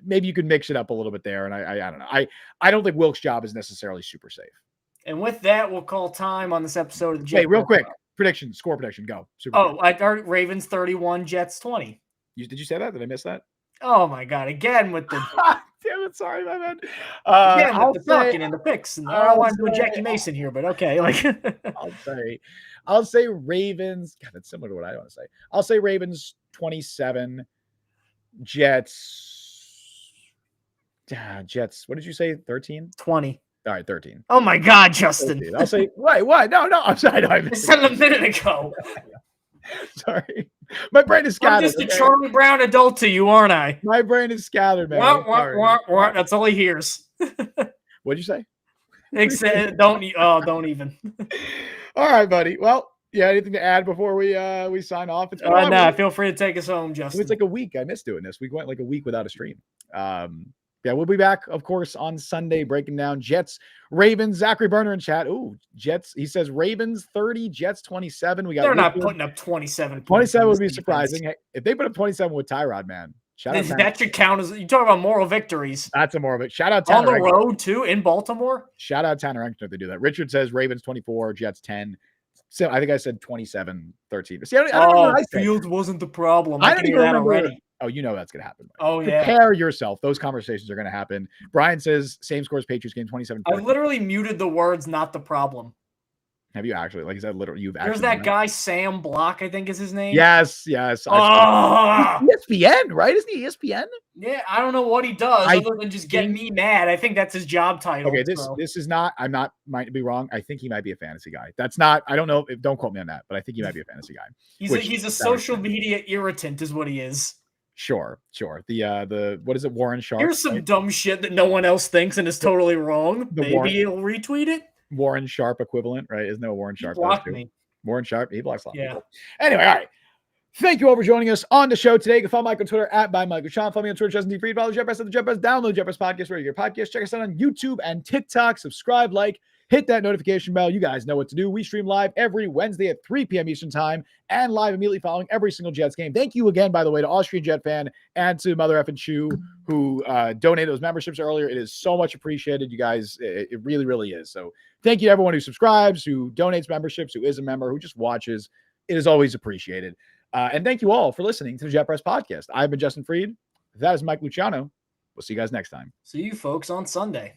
mix it up a little bit there. And I don't know. I don't think Wilk's job is necessarily super safe. And with that, we'll call time on this episode of the Jets. Wait, real quick. Score prediction. Go. I heard Ravens 31, Jets 20. Did you say that? Did I miss that? Oh my God. Again with the damn it, sorry, my man. Again with the talking and the picks. And I don't want to do a Jackie Mason here, but okay. I'll say Ravens. God, that's similar to what I want to say. I'll say Ravens 27. Jets. What did you say? 13? 20. All right, 13. Oh my God, Justin. 13. I'll say, wait, what? No, I'm sorry. I said it a minute ago. Sorry. My brain is scattered. I'm just a Charlie Brown adult to you, aren't I? My brain is scattered, man. What? That's all he hears. What'd you say? Don't even. All right, buddy. Well, yeah, anything to add before we sign off? Feel free to take us home, Justin. It's like a week. I missed doing this. We went like a week without a stream. Yeah, we'll be back, of course, on Sunday, breaking down Jets, Ravens. Zachary Berner in chat. Ooh, Jets. He says Ravens 30, Jets 27. They're not putting up 27. 27 would be surprising. Hey, if they put up 27 with Tyrod, man. That should count as you talk about moral victories. That's a moral victory. Shout out Tanner on the road too in Baltimore. Shout out Tanner Engstner if they do that. Richard says Ravens 24, Jets 10. So I think I said 27, 13. See, I don't know what I said. Fields wasn't the problem. I don't even remember already. Oh, that's going to happen. Oh, yeah. Prepare yourself. Those conversations are going to happen. Brian says same scores Patriots game 27. I literally muted the words "not the problem." Have you actually? Like, is that literally you've? There's that guy Sam Block, I think is his name. Yes. ESPN, right? Isn't he ESPN? Yeah, I don't know what he does other than just get me mad. I think that's his job title. Okay, this is not. I'm not. Might be wrong. I think he might be a fantasy guy. That's not. I don't know. Don't quote me on that, but I think he might be a fantasy guy. He's a social media irritant, is what he is. Sure. The what is it? Warren Sharp. Here's some dumb shit that no one else thinks and is totally wrong. Maybe he'll retweet it. Warren Sharp equivalent, right? Isn't there a Warren Sharp? He blocked me. Warren Sharp, he blocks a lot of people. Anyway, all right. Thank you all for joining us on the show today. You can follow Mike on Twitter @ByMichaelSean. Follow me on Twitter, Justin D. Fried. Follow JetBress at the JetBress. Download JetBress Podcast where you get podcasts. Check us out on YouTube and TikTok. Subscribe, hit that notification bell. You guys know what to do. We stream live every Wednesday at 3 p.m. Eastern Time and live immediately following every single Jets game. Thank you again, by the way, to Austrian Jet Fan and to Mother Effin' Chew who donated those memberships earlier. It is so much appreciated, you guys. It really, really is. So thank you to everyone who subscribes, who donates memberships, who is a member, who just watches. It is always appreciated. And thank you all for listening to the Jet Press Podcast. I've been Justin Fried. That is Mike Luciano. We'll see you guys next time. See you folks on Sunday.